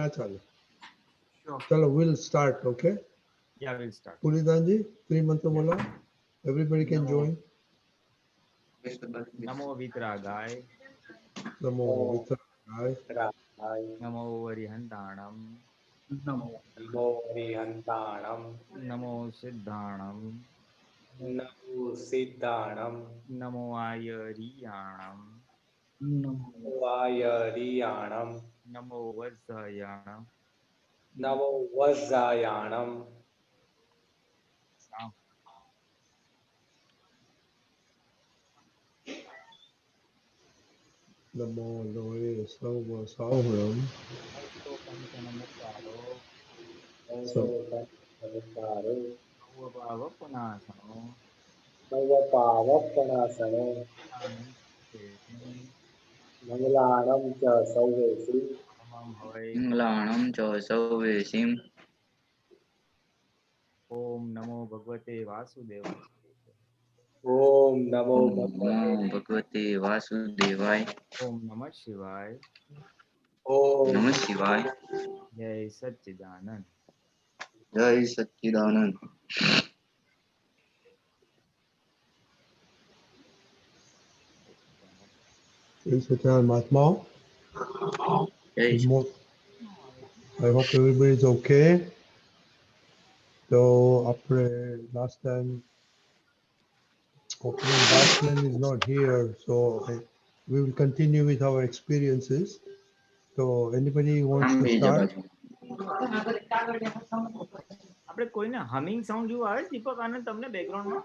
ना चाले. Sure. Chalo, we'll start, okay? Yeah, we'll start. Pulidanji, 3 mantra bola. Everybody can Namo, join. Namo Vitragay, Namo Vitragai. Namo Varihantanam, NaMo हरिहंताणम Namo Siddhanam, NaMo सिद्धाणम Namo Ayariyanam, वायरियाणम Namo Vajrayanam. NaMo वज्रायाणम Now, Namo Loe Sauva Sauhuram. Asto Panchanamukharo, So, नमस्कारो Bhava Punasano, नवपावपणासनो Anand Setim, मंगलाणं च सौवेशि Amam Havai, Inglanam Josavesim Om Namo Bhagavate Vasudevaya. ॐ नमो भगवते Namo Bhagavate Vasudevaya Om Namah Shivaya. Om Namah Shivaya Jai Satchidanand. Jai Satchidanand is Vital Mahatma. Jai Good morning. I hope everybody is okay. So, after last time, hopefully Bashman is not here, so we will continue with our experiences. So, anybody wants to Ambi start? Jabaju આપણે કોઈને humming sound જેવું આવે છે દીપક આનંદ તમને બેકગ્રાઉન્ડમાં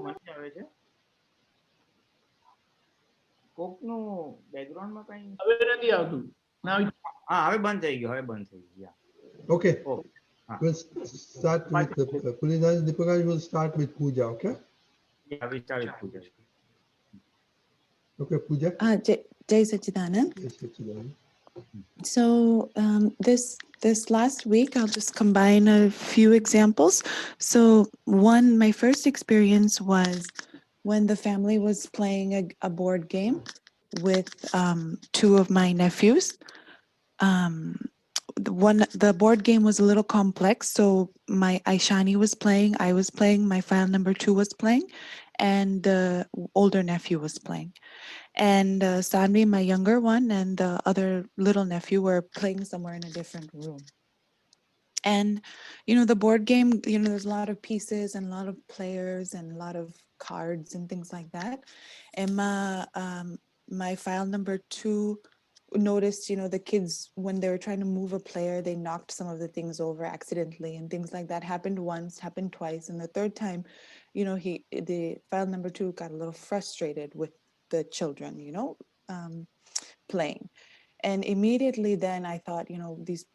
મને આવે છે કોકનું બેકગ્રાઉન્ડમાં કઈ હવે નથી આવતું ના હા હવે બંધ થઈ ગયો યા Okay, ઓકે હા we'll start with the Pulidanji Deepakaj will start with puja, okay? યા વિચાર પૂજા Okay, puja. Jai Sachidanand. Yes, Sachidanand. So this last week, I'll just combine a few examples. So my first experience was when the family was playing a board game with two of my nephews. The board game was a little complex, so my Aishani was playing, I was playing, my file number 2 was playing, and the older nephew was playing. And Sanvi, my younger one, and the other little nephew were playing somewhere in a different room. And, the board game, there's a lot of pieces and a lot of players and a lot of cards and things like that. And my file number 2 noticed, the kids, when they were trying to move a player, they knocked some of the things over accidentally and things like that. Happened once, happened twice. And the third time, the file number 2 got a little frustrated with the children, playing. And immediately then I thought, these,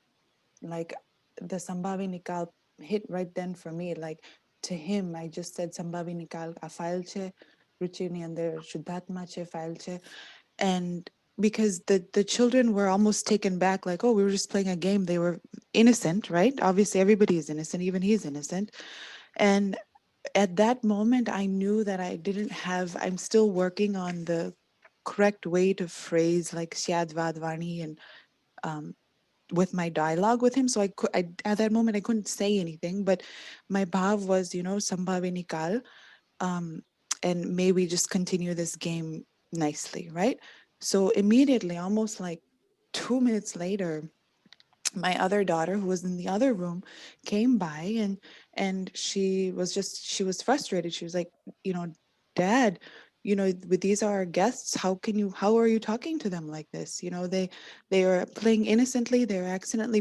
like, the Sambhavi Nikal hit right then for me. Like, to him, I just said, Sambhavi Nikal, a file che, Ruchini and their Shuddhatma che file che. And because the children were almost taken back, like, oh, we were just playing a game. They were innocent, right? Obviously, everybody is innocent, even he's innocent. And at that moment, I knew that I'm still working on the correct way to phrase like Syad Vadvani and with my dialogue with him. So at that moment, I couldn't say anything, but my bhav was, Sambhavi Nikal, and may we just continue this game nicely, right? So immediately, almost like 2 minutes later, my other daughter, who was in the other room, came by and she was frustrated. She was like, Dad, these are our guests. How are you talking to them like this? They are playing innocently. They're accidentally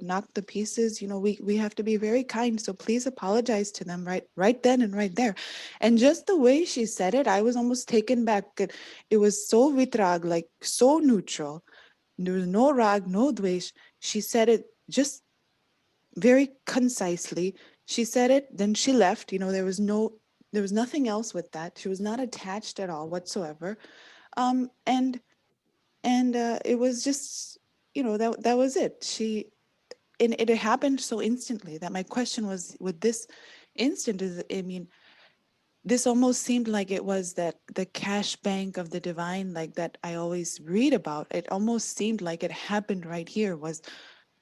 knocked the pieces. We have to be very kind. So please apologize to them right then and right there. And just the way she said it, I was almost taken back. It was so vitrag, like so neutral. There was no rag, no dvesh. She said it just very concisely. She said it, then she left. There was nothing else with that. She was not attached at all whatsoever. And it was just, that was it. And it happened so instantly that my question was with this instant is, I mean, this almost seemed like it was that the cash bank of the divine, like that I always read about. It almost seemed like it happened right here. Was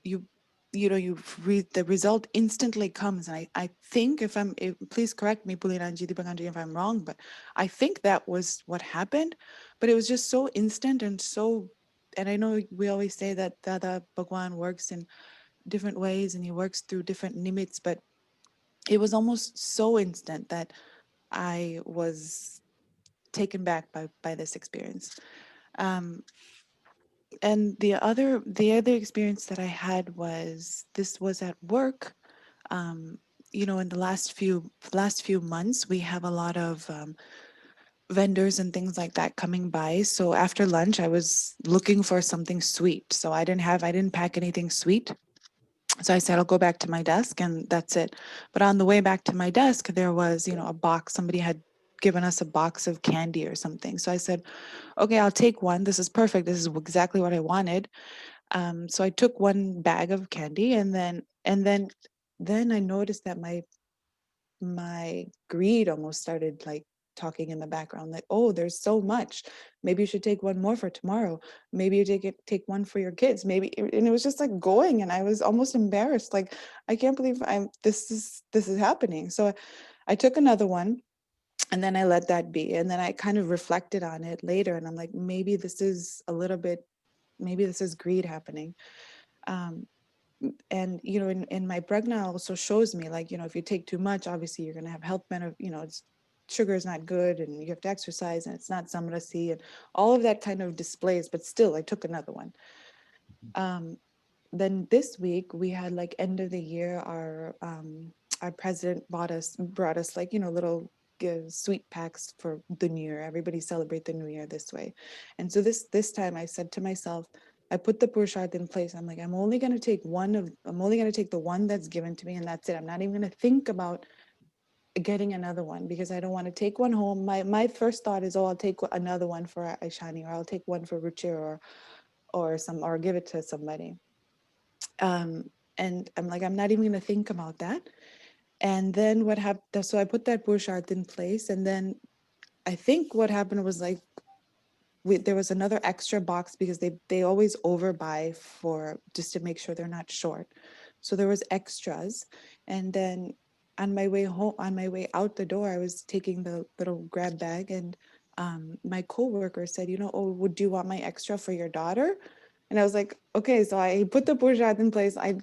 you you know, you read the result instantly comes. And I think if please correct me, Puliranji, Deepakanji, if I'm wrong, but I think that was what happened. But it was just so instant and so, and I know we always say that Dada Bhagwan works in different ways and he works through different nimitz, but it was almost so instant that I was taken back by this experience. Um, and the other experience that I had was, this was at work. Um, you know, in the last few months, we have a lot of vendors and things like that coming by. So after lunch, I was looking for something sweet. So I didn't pack anything sweet. So I said, I'll go back to my desk and that's it. But on the way back to my desk, there was, you know, a box. Somebody had given us a box of candy or something. So I said, okay, I'll take one. This is perfect. This is exactly what I wanted. So I took one bag of candy, and then I noticed that my greed almost started like talking in the background, like, oh, there's so much, maybe you should take one more for tomorrow, maybe you take one for your kids, maybe. And it was just like going, and I was almost embarrassed, like, I can't believe this is happening. So I took another one, and then I let that be, and then I kind of reflected on it later, and I'm like, maybe this is greed happening. um, and you know, in my pregna also shows me, like, you know, if you take too much, obviously you're going to have health benefit, you know, sugar is not good, and you have to exercise, and it's not samrasi, and all of that kind of displays. But still, I took another one. Then this week we had, like, end of the year, our president brought us, like, you know, little sweet packs for the new year. Everybody celebrate the new year this way. And so this time I said to myself, I put the Purusharth in place. I'm like, I'm only going to take the one that's given to me, and that's it. I'm not even going to think about getting another one, because I don't want to take one home. My first thought is, oh, I'll take another one for Aishani, or I'll take one for Ruchir, or give it to somebody. And I'm like, I'm not even going to think about that. And then what happened? So I put that Purusharth in place, and then I think what happened was, like, there was another extra box, because they always overbuy for, just to make sure they're not short. So there was extras, and then on my way out the door, I was taking the little grab bag, and my coworker said, you know, oh, would you want my extra for your daughter? And I was like, okay. So I put the Purusharth in place. I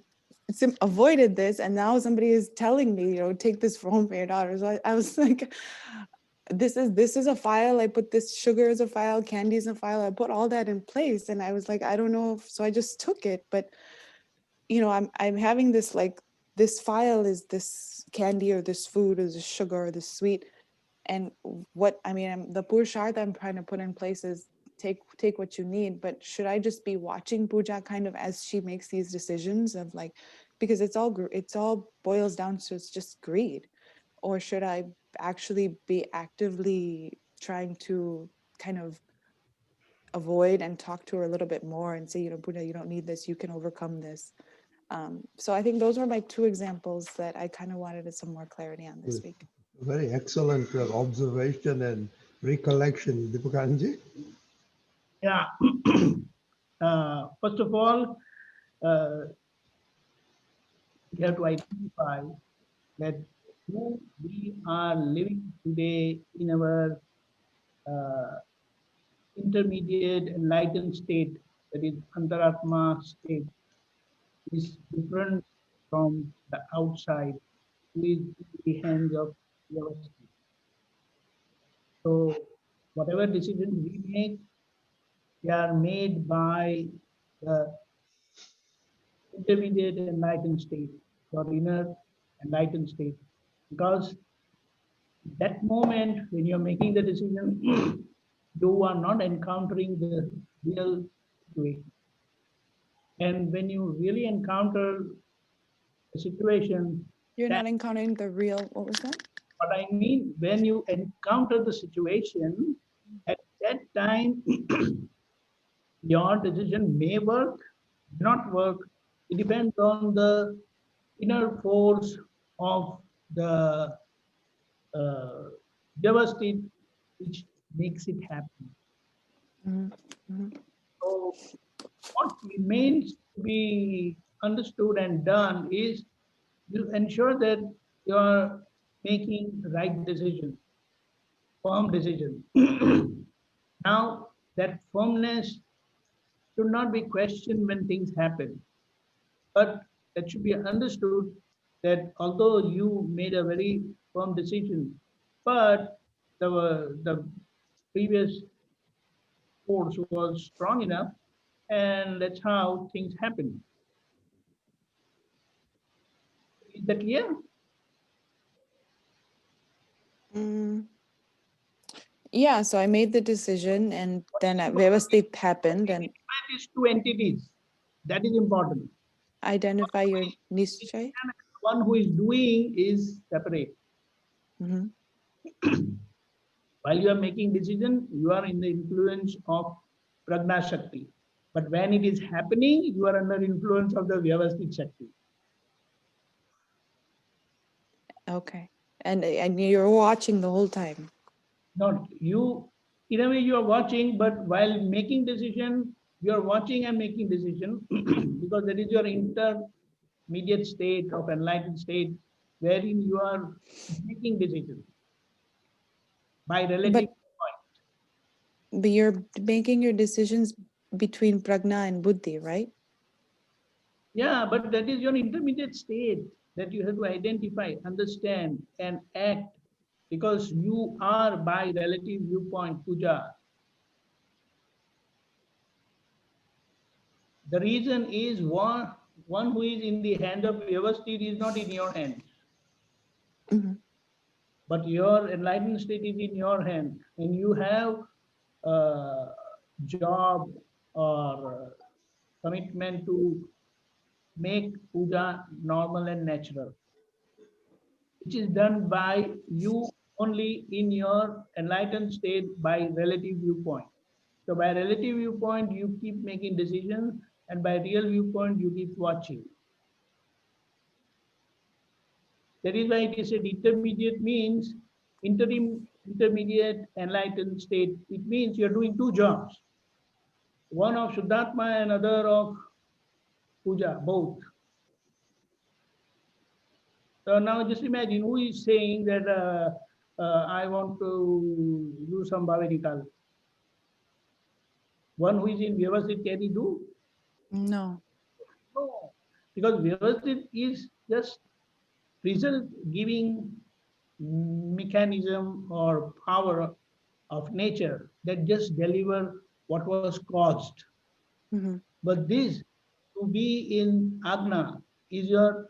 avoided this, and now somebody is telling me, you know, take this for home for your daughter. So I was like, this is a file. I put this sugar as a file, candy as a file. I put all that in place, and I was like, I don't know so I just took it. But you know, I'm having this, like, this file is this candy, or this food, or this sugar, or this sweet. And what I mean, the Purusharth I'm trying to put in place is take what you need. But should I just be watching Pooja kind of as she makes these decisions of, like, because it's all boils down to, it's just greed? Or should I actually be actively trying to kind of avoid and talk to her a little bit more and say, you know, Pooja, you don't need this, you can overcome this. So I think those were my two examples that I kind of wanted some more clarity on this week. Very excellent observation and recollection, Deepakanji. Yeah. First of all, we have to identify that who we are living today in our intermediate enlightened state, that is Antaratma state, is different from the outside, who is in the hands of Vyavasthi. So whatever decisions we make, they are made by the intermediate enlightened state, or inner enlightened state. Because that moment when you're making the decision, you are not encountering the real situation. And when you really encounter a situation, You're that, not encountering the real, what was that? what I mean, when you encounter the situation, at that time, your decision may work, may not work. It depends on the inner force of the uh, Vyavasthit, which makes it happen. Mhm. Mhm. So what remains to be understood and done is you ensure that you are making right decisions, firm decisions. Now, that firmness should not be questioned when things happen, but that should be understood that although you made a very firm decision, but the previous force was strong enough, and that's how things happen. Is that clear? Mm. Yeah, so I made the decision, and then Vyavasthit happened, and Identify these two entities. That is important. identify your Nishchay. One who is doing is separate. Mhm. While you are making decision, you are in the influence of Prajna Shakti. But when it is happening, you are under influence of the Vyavasthit Shakti. Okay, and you're watching the whole time. Not you, in a way you are watching, but while making decision, you are watching and making decision because that is your intermediate state of enlightened state wherein you are making decision by relative But point. but you're making your decisions between Pragna and Buddhi, right? Yeah, but that is your intermediate state that you have to identify, understand, and act because you are by relative viewpoint, puja. The reason is one who is in the hand of Vyavasthit is not in your hands, Mhm. but your enlightened state is in your hand, and you have a job or commitment to make puja normal and natural, which is done by you only in your enlightened state by relative viewpoint. So by relative viewpoint, you keep making decisions, and by real viewpoint, you keep watching. That is why it is said intermediate means intermediate enlightened state. It means you're doing two jobs, one of Shuddhatma and other of puja, both. So now just imagine who is saying that I want to do some Bhavanikal. One who is in Vyavasthit, can he do? No. No, because Vyavasthit is just result giving mechanism or power of nature that just deliver what was caused. Mhm. But this, to be in Agna, is your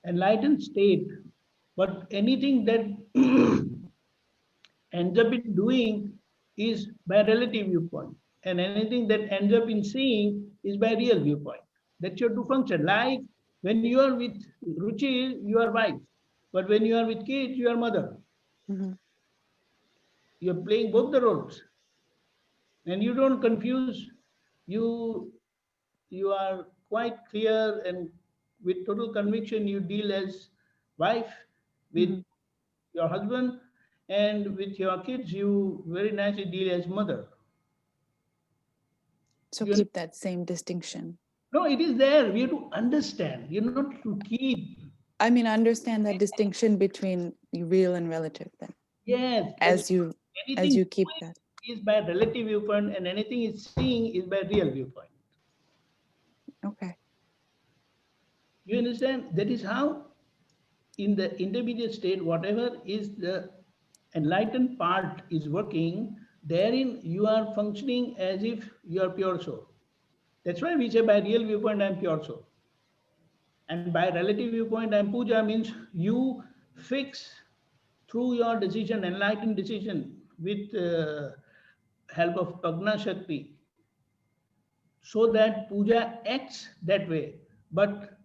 enlightened state. But anything that ends up in doing is by relative viewpoint. And anything that ends up in seeing is by real viewpoint. That's your two function. Like when you are with Ruchi, you are wife. But when you are with kids, you are mother. Mhm. You're playing both the roles. And you don't confuse. You you are quite clear and with total conviction you deal as wife with Mhm. your husband, and with your kids you very nicely deal as mother. So You keep that same distinction. No, it is there. We have to understand. You not to keep. I mean, understand that distinction between real and relative then, Yes, as you anything keep that. is by relative viewpoint, and anything is seeing is by real viewpoint. Okay. You understand? That is how, in the intermediate state, whatever is the enlightened part is working, therein you are functioning as if you are pure soul. That's why we say by real viewpoint, I am pure soul. And by relative viewpoint, I am puja means you fix through your decision, enlightened decision with help of Prajna Shakti, so that puja acts that way. But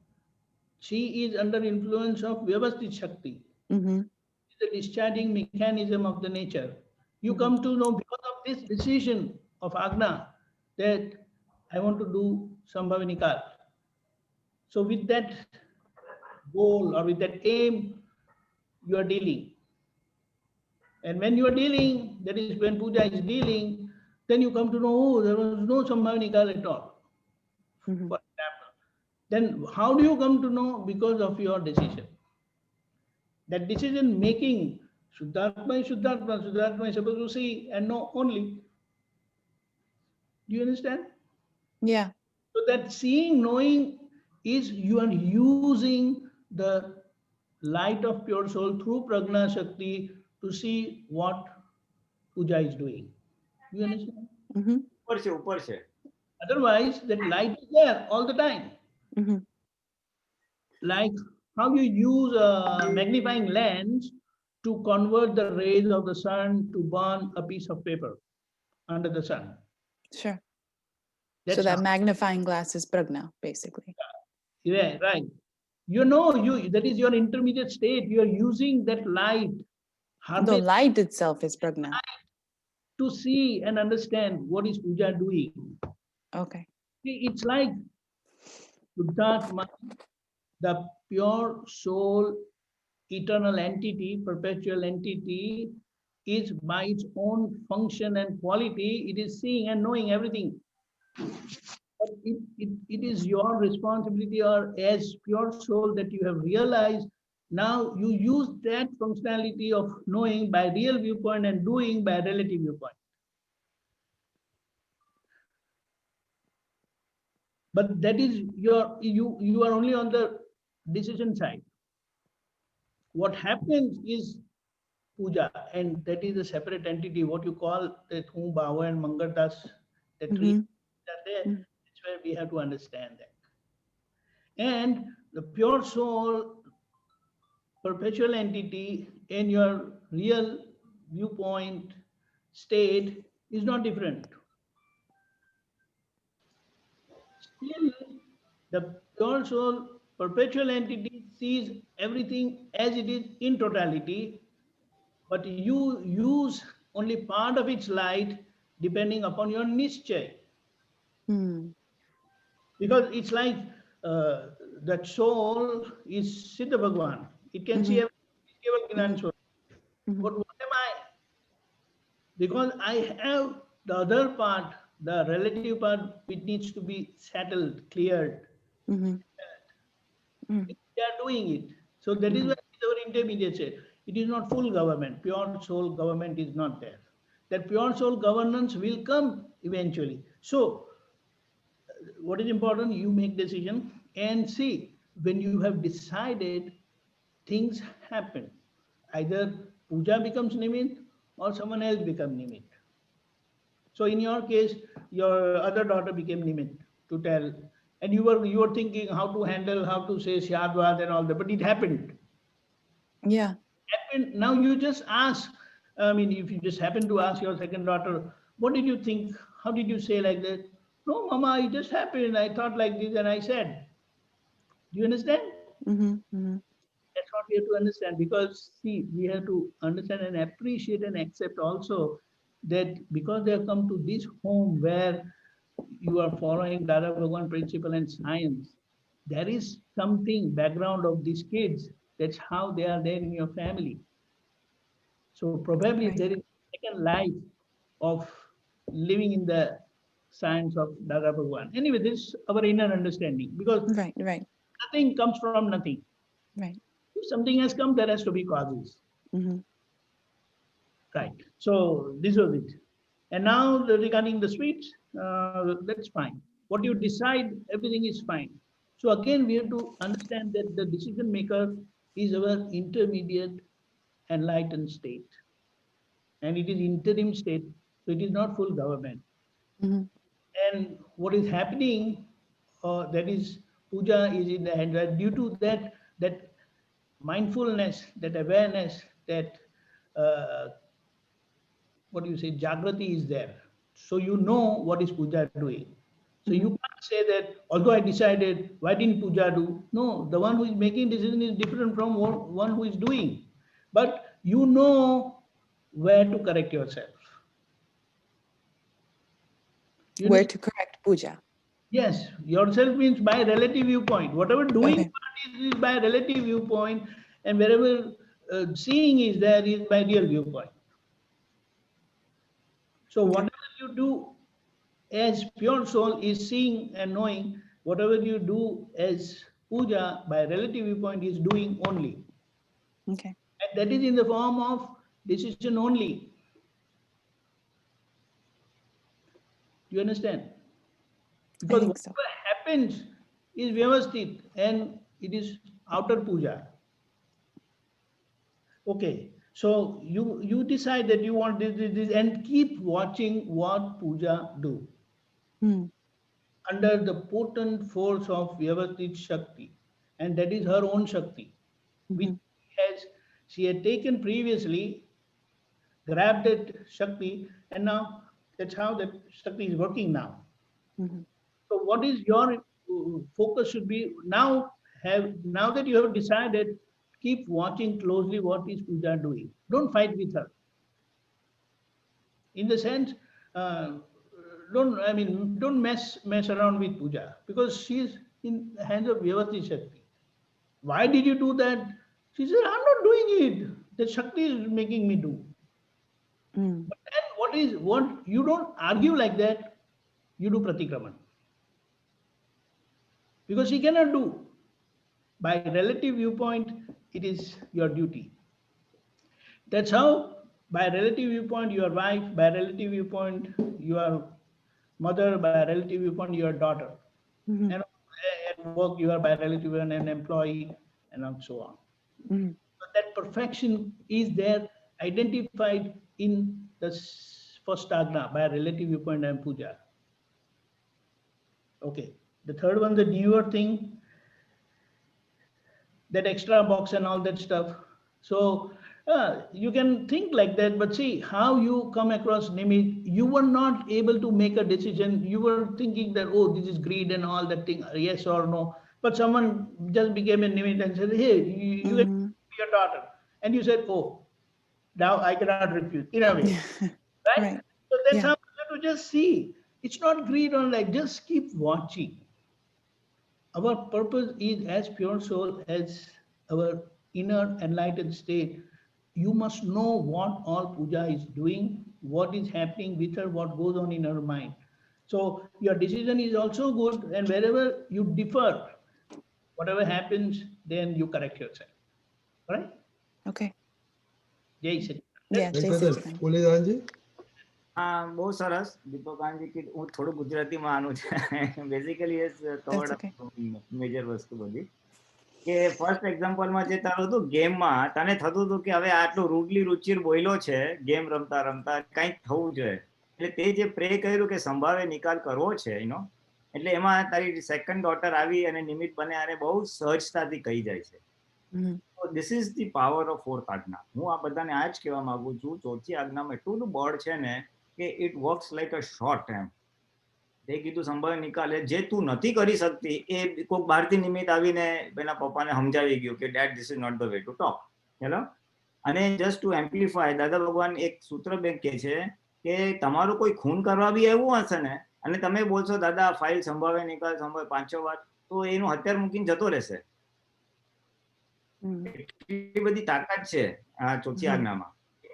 she is under influence of Vyavasthit Shakti, Mm-hmm. the discharging mechanism of the nature. You Mm-hmm. come to know because of this decision of Agna that I want to do Sambhavinikal. So with that goal or with that aim, you are dealing. And when you are dealing, that is when puja is dealing, then you come to know, oh, there was no Sambhavi Nikal at all, Mhm. for example. Then how do you come to know? Because of your decision. That decision making, Shuddhatma is Shuddhatma, Shuddhatma is supposed to see and know only. Do you understand? Yeah. So that seeing, knowing is you are using the light of pure soul through Prajna Shakti to see what puja is doing. You understand? Mhm. ऊपर से Otherwise, that light is there all the time. Mhm. Like how you use a magnifying lens to convert the rays of the sun to burn a piece of paper under the sun. Sure. That's So that how- magnifying glass is prajna, basically. Yeah, right. You know, that is your intermediate state. You are using that light, The harness light itself is prajna. to see and understand what is puja doing. Okay. See, it's like Buddhatma, the pure soul, eternal entity, perpetual entity, is by its own function and quality, it is seeing and knowing everything. But it is your responsibility, or as pure soul, that you have realized. Now you use that functionality of knowing by real viewpoint and doing by relative viewpoint. But that is you are only on the decision side. What happens is puja, and that is a separate entity, what you call that whom Bhava and Mangaldas, the three Mhm. are there. Mhm. That's where we have to understand that. And the pure soul, perpetual entity, in your real viewpoint state is not different. Still, the pure soul, perpetual entity sees everything as it is in totality, but you use only part of its light depending upon your nischay. Hmm. Because it's like that soul is Siddha Bhagwan. It can see Mhm. everything. It's Keval Gnan soul. Mhm. But what am I? Because I have the other part, the relative part, which needs to be settled, cleared. Mhm. Mhm. They are doing it. So that is why it is our intermediate state. It is not full government. Pure soul government is not there. That pure soul governance will come eventually. So what is important? You make decision and see, when you have decided, things happen. Either puja becomes nimit or someone else becomes nimit. So in your case, your other daughter became nimit to tell, and you were thinking how to handle, how to say Shadwad and all that, but it happened. Yeah. Happened. Now you just ask. I mean, if you just happen to ask your second daughter, what did you think? How did you say like that? No, Mama, it just happened. I thought like this, and I said. Do you understand? Mhm. Mhm. That's what we have to understand, because see, we have to understand and appreciate and accept also that because they have come to this home where you are following Dada Bhagwan principle and science, there is something background of these kids. That's how they are there in your family. So probably Right. there is a second life of living in the science of Dada Bhagwan. Anyway, this is our inner understanding, because Right. Right. nothing comes from nothing. Right. If something has come, there has to be causes. Mhm. Right. So this was it. And now regarding the sweets, that's fine. What you decide, everything is fine. So again, we have to understand that the decision maker is our intermediate enlightened state. And it is interim state, so it is not full government. Mhm. And what is happening, that is puja is in the hand. Due to that mindfulness, that awareness, that uh, what do you say, Jagrati is there. So you know what is puja doing. So you Mhm. can't say that, although I decided, why didn't puja do? No, the one who is making decision is different from one who is doing. But you know where to correct yourself. You Where understand? to correct puja. Yes, yourself means by relative viewpoint. Whatever doing Okay. part is by relative viewpoint, and wherever seeing is there is by real viewpoint. So Okay. whatever you do as pure soul is seeing and knowing. Whatever you do as puja by relative viewpoint is doing only. Okay. And that is in the form of decision only. Do you understand? Because think so. whatever happens is vyavasthit and it is outer puja. Okay, so you decide that you want this, and keep watching what puja do Hmm. under the potent force of vyavasthit Shakti, and that is her own Shakti, which Mhm. has she had taken previously, grabbed that Shakti, and now that's how that Shakti is working now. Mhm. So what is your focus should be now? Now that you have decided, keep watching closely what is Puja doing. Don't fight with her. In the sense, uh, don't mess around with Puja because she is in the hands of Vyavati Shakti. Why did you do that? She said, I'm not doing it. The Shakti is making me do. Mm. But then what you don't argue like that, you do pratikraman. Because she cannot do. By relative viewpoint, it is your duty. That's how, by relative viewpoint, your wife, by relative viewpoint, your mother, by relative viewpoint, your daughter. Mhm. And at work, you are by relative and an employee, and so on. Mhm. So that perfection is there, identified in the first agna by relative viewpoint and puja. Okay. The third one, the newer thing, that extra box and all that stuff. So you can think like that, but see how you come across Nimit. You were not able to make a decision. You were thinking that, oh, this is greed and all that thing, yes or no. But someone just became a Nimit and said, hey, you can Mhm. be your daughter. And you said, oh, now I cannot refuse, in a way. Right? Right. So that's Yeah. how you have to just see. It's not greed or like, just keep watching. Our purpose is as pure soul as our inner enlightened state. You must know what all puja is doing, what is happening with her, what goes on in her mind. So your decision is also good, and wherever you differ, whatever happens, then you correct yourself. Right? Okay. Jai Sri. Yeah. Right, Jai brother. Sachidanand. Pulidanji? હા બહુ સરસ દીપકાનજી કે હું થોડું ગુજરાતીમાં આનું છે basically That's okay. Major વસ્તુ બધી કે ફર્સ્ટ એક્ઝામ્પલમાં જે તારું હતું ગેમમાં તને થતું હતું કે હવે આટલું રૂડલી રુચિર બોલ્યો છે ગેમ રમતા રમતા કંઈક થવું જોઈએ એટલે તે જે પ્રે કર્યું કે સંભાવે નિકાલ કરવો છે એનો એટલે એમાં તારી સેકન્ડ ડોટર આવી અને નિમિત્ત બને અને બહુ સહજતાથી કહી જાય છે. Mhm. This is the power of fourth આજ્ઞા. હું આ બધાને આ જ કહેવા માંગુ છું, ચોથી આજ્ઞામાં એટલું બધું બળ છે ને કે it works like a short aim. તે કીધું સંભાળ નિકાલે જે તું નથી કરી શકતી એ કોઈક બહારથી નિમિત્ત આવીને એના પપ્પાને સમજાવી ગયું કે dad this is not the way to talk. Hello. અને just to amplify, Dada Bhagwan એક સૂત્ર બેન કહે છે કે તમારું કોઈ ખૂન કરવા બી એવું હશે ને અને તમે બોલશો દાદા ફાઇલ સંભાળે નિકાલ સંભાળે 5-6 વાર તો એનું હથિયાર મૂકીને જતો રહેશે. Mhm. એટલી બધી તાકાત છે આ ચોથી Mhm. આજ્ઞામાં.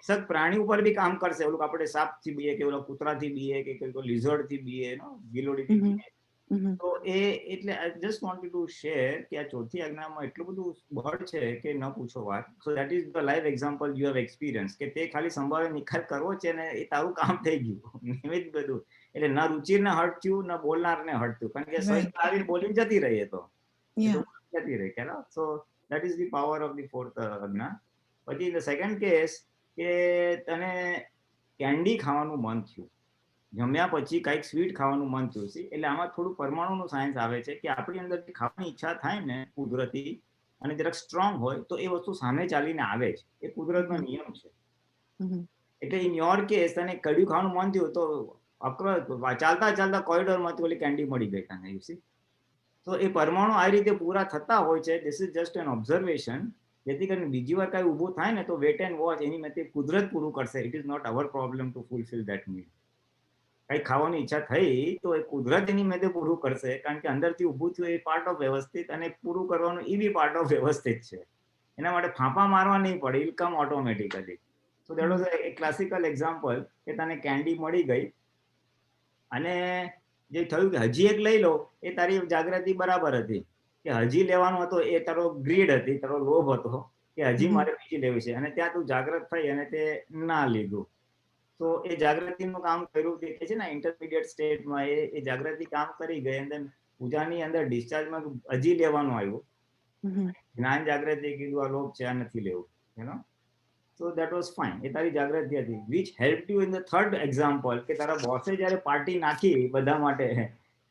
સક પ્રાણી ઉપર બી કામ કરશે. ઓલું આપણે સાપથી બીએ કે ઓલા કૂતરાથી બીએ કે કોઈ લિઝર્ડથી બીએ, ગિલોડીથી Mhm. બીએ. Mhm. તો એ એટલે I just wanted to share કે આ ચોથી આજ્ઞામાં એટલું બધું બળ છે કે ન પૂછો વાત. So that is the live example you have experience કે તે ખાલી સંભાવે નિકાલ કરવો છે ને એ તારું કામ થઈ ગયું. નિમિત્ત બધું એટલે ના રુચિરને હર્ટ થયું ના બોલનારને હર્ટ થયું કારણ કે Right. સહજ આવીને બોલીને જતી રહી એ તો Yeah. જતી રહી કે સો that is the power of the fourth આજ્ઞા. પછી the second case કે તને કેન્ડી ખાવાનું મન થયું, જમ્યા પછી કંઈક સ્વીટ ખાવાનું મન થયું છે એટલે આમાં થોડું પરમાણુનું સાયન્સ આવે છે કે આપણી અંદર ખાવાની ઈચ્છા થાય ને કુદરતી અને જરાક સ્ટ્રોંગ હોય તો એ વસ્તુ સામે ચાલીને આવે છે. એ કુદરતનો નિયમ છે. Mhm. એટલે ઇન યોર કેસ તને કડ્યું ખાવાનું મન થયું તો ચાલતા ચાલતા કોરિડોરમાંથી ઓલી કેન્ડી મળી ગઈ તને. You see. તો એ પરમાણુ આ રીતે પૂરા થતા હોય છે. This is just an observation. જેથી કરીને બીજી વાર કઈ ઊભું થાય ને તો વેટ એન્ડ વોચ, એની માટે કુદરત પૂરું કરશે. It is not our problem to fulfil that need. કઈ ખાવાની ઈચ્છા થઈ તો એ કુદરત એની મેં પૂરું કરશે કારણ કે અંદરથી ઊભું થયું એ પાર્ટ ઓફ વ્યવસ્થિત અને પૂરું કરવાનું એ બી પાર્ટ ઓફ વ્યવસ્થિત છે. એના માટે ફાંફા મારવા નહીં પડે, it'll come automatically. So that was a classical example કે તને કેન્ડી મળી ગઈ અને જે થયું કે હજી એક લઈ લો, એ તારી જાગૃતિ બરાબર હતી કે હજી લેવાનો હતો, એ તારો ગ્રીડ હતી, તારો લોભ હતો કે હજી મારે બીજી લેવી છે, અને ત્યાં તું જાગૃત થઈ અને તે ના લીધું. તો એ જાગૃતિનું કામ કર્યું કે છે ને ઇન્ટરમીડિયેટ સ્ટેટમાં એ જાગૃતિ કામ કરી ગઈ, અને પૂજાની અંદર ડિસ્ચાર્જમાં હજી લેવાનું આવ્યું, જ્ઞાન જાગૃતિ કીધું આ લોભ છે, આ નથી લેવું, you know. So that was fine. એ તારી જાગૃતિ હતી, which helped you in the third example કે તારા બોસે જ્યારે પાર્ટી નાખી બધા માટે,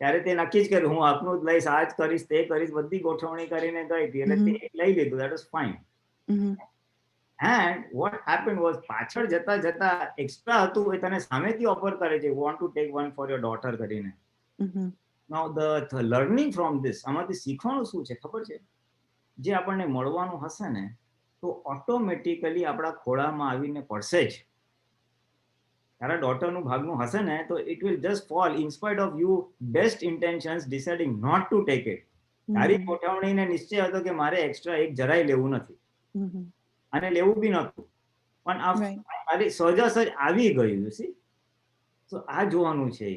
ત્યારે તે નક્કી જ કર્યું હું આપનું જ લઈશ, આ જ કરીશ, તે કરીશ, બધી ગોઠવણી કરીને ગઈ હતી, એટલે તે લઈ લીધું. That was fine. And what happened was પાછળ જતા જતા એક્સ્ટ્રા હતું એ તને સામેથી ઓફર કરે છે, want to take one for your daughter કરીને. Now the learning from this, આમાંથી શીખવાનું શું છે ખબર છે? જે આપણને મળવાનું હશે ને તો ઓટોમેટિકલી આપણા ખોળામાં આવીને પડશે જ. તારા ડોટરનું ભાગનું હશે ને તો it will just fall in spite of you best intentions deciding not to take it. તારી ગોઠવણીને નિશ્ચય હતો કે મારે એક્સ્ટ્રા એક જરાય લેવું નથી અને લેવું બી નતું, પણ આ તારી સહજાસહજ આવી ગયું. સી, તો આ જોવાનું છે.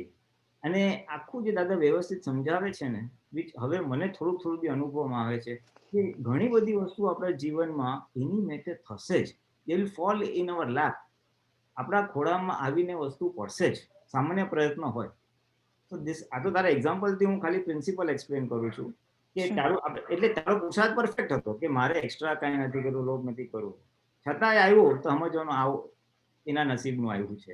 અને આખું જે દાદા વ્યવસ્થિત સમજાવે છે ને, હવે મને થોડુંક થોડું બી અનુભવમાં આવે છે કે ઘણી બધી વસ્તુ આપણા જીવનમાં એની મેતે થશે જ. They will fall in our lap. આપણા ખોળામાં આવીને વસ્તુ પડશે જ, સામાન્ય પ્રયત્ન હોય. તો આ તો તારા એક્ઝામ્પલથી હું ખાલી પ્રિન્સિપલ એક્સપ્લેન કરું છું કે તારું, એટલે તારો પુરુષાર્થ પરફેક્ટ હતો કે મારે એક્સ્ટ્રા કાંઈ નથી કરવું, લોભ નથી કરવું, છતાંય આવ્યું તો સમજવાનું આવું એના નસીબનું આવ્યું છે.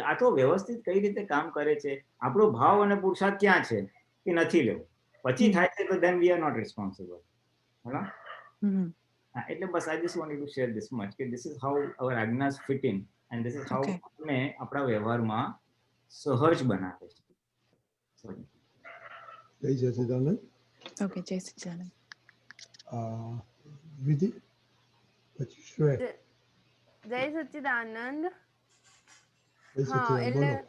આ તો વ્યવસ્થિત કઈ રીતે કામ કરે છે. આપણો ભાવ અને પુરુષાર્થ ક્યાં છે કે નથી લેવું, પછી થાય છે તો then we are not responsible. એટલે બસ I just wanted to share this much કે this is how our આજ્ઞાs fit in and this is how આપણે આપણા વ્યવહારમાં સહજ બનાવે છે. જય સચિદાનંદ. ઓકે, જય સચિદાનંદ. વિધિ પછી શ્રેય. જય સચિદાનંદ. જય હા, સચિદાનંદ, એટલે બોલો.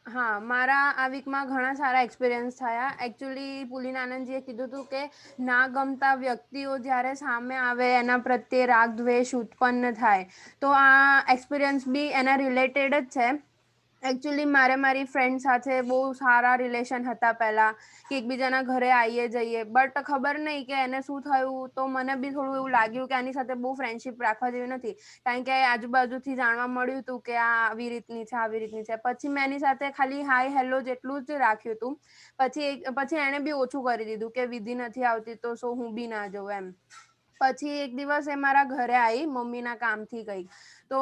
હા, મારા આ વીકમાં ઘણા સારા એક્સપિરિયન્સ થયા. એકચ્યુઅલી પુલિનાનંદજીએ કીધું હતું કે ના ગમતા વ્યક્તિઓ જ્યારે સામે આવે એના પ્રત્યે રાગ દ્વેષ ઉત્પન્ન થાય, તો આ એક્સપિરિયન્સ બી એના રિલેટેડ જ છે. એકચ્યુઅલી મારે મારી ફ્રેન્ડ સાથે બહુ સારા રિલેશન હતા પહેલાં, કે એકબીજાના ઘરે આવીએ જઈએ, બટ ખબર નહીં કે એને શું થયું, તો મને બી થોડું એવું લાગ્યું કે આની સાથે બહુ ફ્રેન્ડશિપ રાખવા જેવી નથી, કારણ કે આજુબાજુથી જાણવા મળ્યું હતું કે આ આવી રીતની છે, આવી રીતની છે. પછી મેં એની સાથે ખાલી હાય હેલો જેટલું જ રાખ્યું હતું. પછી એણે બી ઓછું કરી દીધું કે વિધિ નથી આવતી તો શું હું બી ના જઉં એમ. પછી એક દિવસ એ મારા ઘરે આવી, મમ્મીના કામથી ગઈ, તો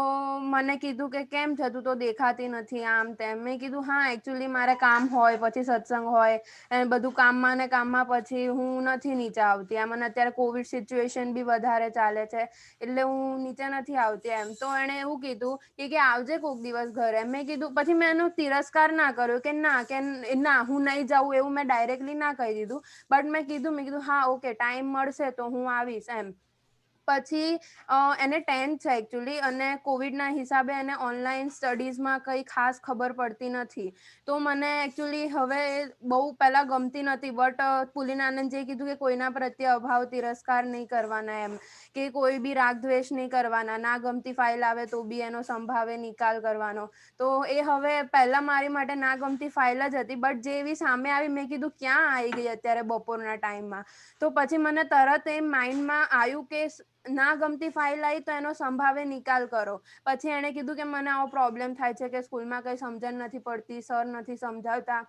મને કીધું કે કેમ છે, તું તો દેખાતી નથી, આમ તેમ. મેં કીધું હા, એકચ્યુઅલી મારે કામ હોય, પછી સત્સંગ હોય, અને બધું કામમાં ને કામમાં પછી હું નથી નીચે આવતી. આ મને અત્યારે કોવિડ સિચ્યુએશન બી વધારે ચાલે છે, એટલે હું નીચે નથી આવતી એમ. તો એણે એવું કીધું કે આવજે કોક દિવસ ઘરે. મેં કીધું, પછી મેં એનો તિરસ્કાર ના કર્યો કે ના હું નહીં જાઉં, એવું મેં ડાયરેક્ટલી ના કહી દીધું. બટ મેં કીધું હા ઓકે, ટાઈમ મળશે તો હું આવીશ એમ. પછી એને 10th છે એકચ્યુઅલી, અને કોવિડના હિસાબે એને ઓનલાઈન સ્ટડીઝમાં કંઈ ખાસ ખબર પડતી નથી. તો મને એકચ્યુઅલી હવે બહુ પહેલાં ગમતી નથી, બટ પુલિનાનંદજીએ કીધું કે કોઈના પ્રત્યે અભાવ તિરસ્કાર નહીં કરવાના એમ, કે કોઈ બી રાગ દ્વેષ નહીં કરવાના, ના ગમતી ફાઇલ આવે તો બી એનો સંભાવે નિકાલ કરવાનો. તો એ હવે પહેલાં મારી માટે ના ગમતી ફાઇલ જ હતી, બટ જે એવી સામે આવી, મેં કીધું ક્યાં આવી ગઈ અત્યારે બપોરના ટાઈમમાં. તો પછી મને તરત એ માઇન્ડમાં આવ્યું કે ના ગમતી ફાઇલ આવી તો એનો સંભાવે નિકાલ કરો. પછી એણે કીધું કે મને આવો પ્રોબ્લેમ થાય છે કે સ્કૂલમાં કંઈ સમજણ નથી પડતી, સર નથી સમજાવતા.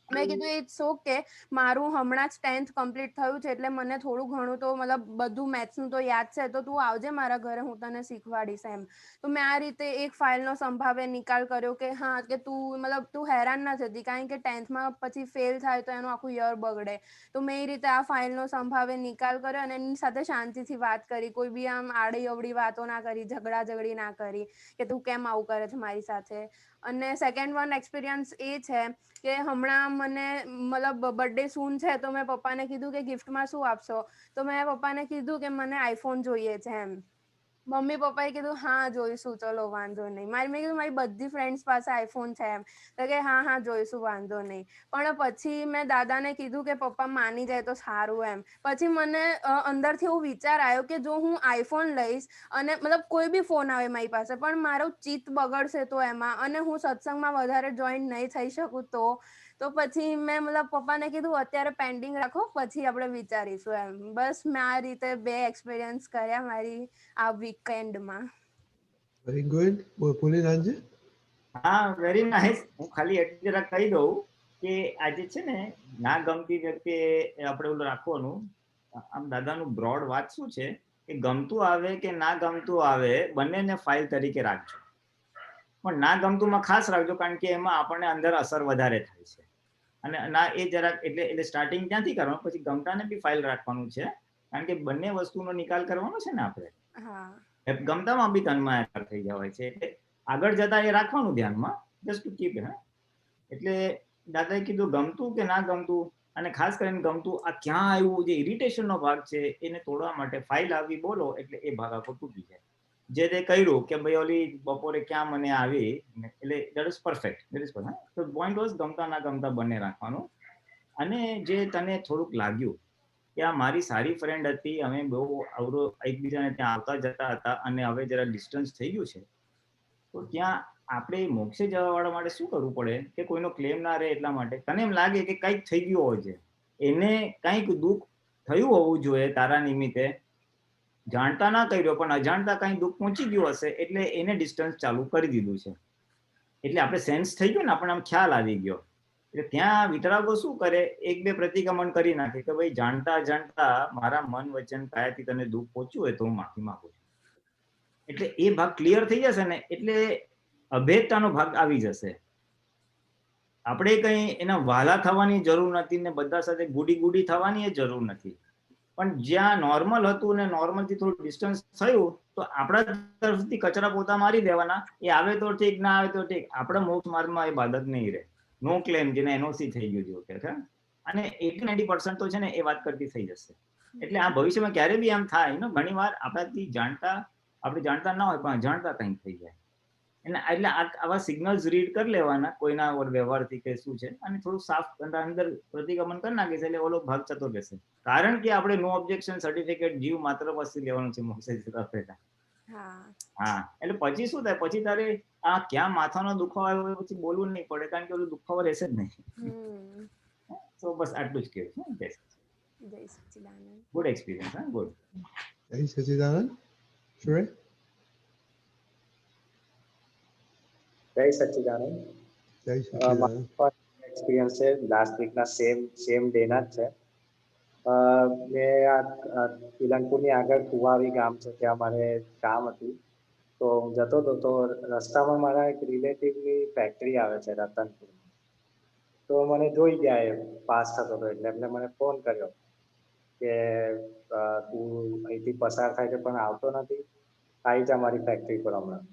મેં કીધું ઇટ્સ ઓકે, મારું હમણાં જ 10th કમ્પ્લીટ થયું છે, એટલે મને થોડું ઘણું તો મતલબ બધું મેથ્સનું તો યાદ છે, તો તું આવજે મારા ઘરે, હું તને શીખવાડીશ એમ. તો મેં આ રીતે એક ફાઇલનો સંભાવે નિકાલ કર્યો કે હા, કે તું હેરાન ના થતી, કારણ કે 10thમાં પછી ફેલ થાય તો એનું આખું યર બગડે. તો મેં એ રીતે આ ફાઇલનો સંભાવે નિકાલ કર્યો અને એની સાથે શાંતિથી વાત કરી. કોઈ બી આમ આડી અવડી વાતો ના કરી, ઝઘડી ના કરી કે તું કેમ આવું કરે છે મારી સાથે. અને સેકન્ડ વન એક્સપિરિયન્સ એ છે કે હમણાં મને મતલબ બર્થડે સૂન છે, તો મેં પપ્પાને કીધું કે ગિફ્ટમાં શું આપશો, તો મેં પપ્પાને કીધું કે મને આઈફોન જોઈએ છે એમ. મમ્મી પપ્પાએ કીધું હા જોઈશું, ચલો વાંધો નહીં. મેં કીધું મારી બધી ફ્રેન્ડ્સ પાસે આઈફોન છે એમ. તો કે હા જોઈશું, વાંધો નહીં. પણ પછી મેં દાદાને કીધું કે પપ્પા માની જાય તો સારું એમ. પછી મને અંદરથી એવો વિચાર આવ્યો કે જો હું આઈફોન લઈશ અને મતલબ કોઈ બી ફોન આવે મારી પાસે, પણ મારું ચિત્ત બગડશે તો એમાં, અને હું સત્સંગમાં વધારે જોઈન નહીં થઈ શકું તો પછી મેં મતલબ પપ્પાને કીધું અત્યારે પેન્ડિંગ રાખો, પછી આપણે વિચારીશું એમ. બસ મેં આ રીતે 2 એક્સપિરિયન્સ કર્યા મારી આ વીકેન્ડમાં. Very good. પુલિનાનજી? હા, વેરી નાઇસ. હું ખાલી એટલી જરા કહી દઉં કે આજે છે ને ના ગમતી વ્યક્તિ આપણે ઓલું રાખવાનું. આમ દાદાનું બ્રોડ વાત શું છે કે ગમતું આવે કે ના ગમતું આવે બંનેને ફાઇલ તરીકે રાખજો. પણ ના ગમતુંમાં ખાસ રાખજો, કારણ કે એમાં આપણને અંદર અસર વધારે થાય છે. અને ના એ જરાક એટલે સ્ટાર્ટિંગ ત્યાંથી કરવાનું, પછી ગમતાને બી ફાઇલ રાખવાનું છે, કારણ કે બંને વસ્તુનો નિકાલ કરવાનો છે ને આપણે. ગમતામાં બી તન્માયાકાર થઈ જવાય છે, એટલે આગળ જતા એ રાખવાનું ધ્યાનમાં, જસ્ટ ટુ કીપ. એટલે દાદાએ કીધું ગમતું કે ના ગમતું, અને ખાસ કરીને ગમતું આ ક્યાં આવ્યું, જે ઇરિટેશનનો ભાગ છે એને તોડવા માટે ફાઇલ આવી બોલો એટલે એ ભાગ આખો તૂટી જાય. જે તે કહ્યું કે ભાઈ ઓલી બપોરે ક્યાં મને આવી, એટલે દેટ ઇઝ પરફેક્ટ. તો પોઈન્ટ વોઝ ગમતા ના ગમતા બંને રાખવાનું. અને જે તને થોડુંક લાગ્યું કે આ મારી સારી ફ્રેન્ડ હતી, અમે બહુ અવરો એકબીજાને ત્યાં આવતા જતા હતા, અને હવે જરા ડિસ્ટન્સ થઈ ગયું છે, તો ત્યાં આપણે મોક્ષે જવા વાળા માટે શું કરવું પડે કે કોઈનો ક્લેમ ના રહે. એટલા માટે તને એમ લાગે કે કંઈક થઈ ગયું હોય છે, એને કંઈક દુઃખ થયું હોવું જોઈએ તારા નિમિત્તે, જાણતા ના કર્યો પણ અજાણતા કંઈ દુઃખ પહોંચી ગયું હશે, એટલે એને ડિસ્ટન્સ ચાલુ કરી દીધું છે. એટલે આપણે સેન્સ થઈ ગયો ને, આપણને આમ ખ્યાલ આવી ગયો. એટલે ત્યાં વિતરાગો શું કરે, 1-2 પ્રતિક્રમણ કરી નાખે કે ભાઈ જાણતા અજાણતા મારા મન વચન કાયાથી તને દુઃખ પહોંચ્યું હોય તો હું માફી માંગુ છું. એટલે એ ભાગ ક્લિયર થઈ જશે ને, એટલે અભેદતાનો ભાગ આવી જશે. આપણે કઈ એના વાલા થવાની જરૂર નથી ને બધા સાથે ગુડી થવાની જરૂર નથી. પણ જ્યાં નોર્મલ હતું ને નોર્મલથી થોડું ડિસ્ટન્સ થયું તો આપણા તરફથી કચરા પોતા મારી દેવાના. એ આવે તો ઠીક, ના આવે તો ઠીક, આપણા મોક્ષ માર્ગમાં એ બાધક નહીં રહે. નો ક્લેમ, જેને એનઓસી થઈ ગયું જેવું કે, અને 80-90% તો છે ને એ વાત કરતી થઈ જશે. એટલે આ ભવિષ્યમાં ક્યારે બી આમ થાય, ઘણી વાર આપણાથી આપણે જાણતા ના હોય પણ અજાણતા કંઈક થઈ જાય. એટલે આવા સિગ્નલ્સ રીડ કરી લેવાના કોઈના વ્યવહારથી કે શું છે, અને થોડું સાફ અંદર પ્રતિક્રમણ કરી નાખે છે, એટલે ઓલો ભાગ જતો રહેશે. કારણ કે આપણે નો ઓબ્જેક્શન સર્ટિફિકેટ જીવ માત્ર પછી લેવાનું છે મોક્ષે જતા પહેલા. હા, એટલે પછી શું થાય, પછી તારે આ ક્યાં માથાનો દુખાવો આવ્યો પછી બોલવું નહીં પડે, કારણ કે ઓલું દુખાવો રહેશે જ નહીં. તો બસ આટલું જ કહેવું છે. જય સચ્ચિદાનંદ. Good experience. ગુડ. જય સચ્ચિદાનંદ. શ્રેય? જય સચ્ચિદાનંદ. જય સચ્ચિદાનંદ. એક્સપિરિયન્સ છે લાસ્ટ વીકના સેમ ડેના જ છે. મેં આ પિલનપુરની આગળ કુવાવી ગામ છે, ત્યાં મારે કામ હતું. તો હું જતો હતો, તો રસ્તામાં મારા એક રિલેટિવની ફેક્ટરી આવે છે રતનપુર. તો મને જોઈ ગયા, એ પાસ થતો હતો, એટલે એમને મને ફોન કર્યો કે તું અહીંથી પસાર થાય છે પણ આવતો નથી, આવી જા મારી ફેક્ટરી પર હમણાં.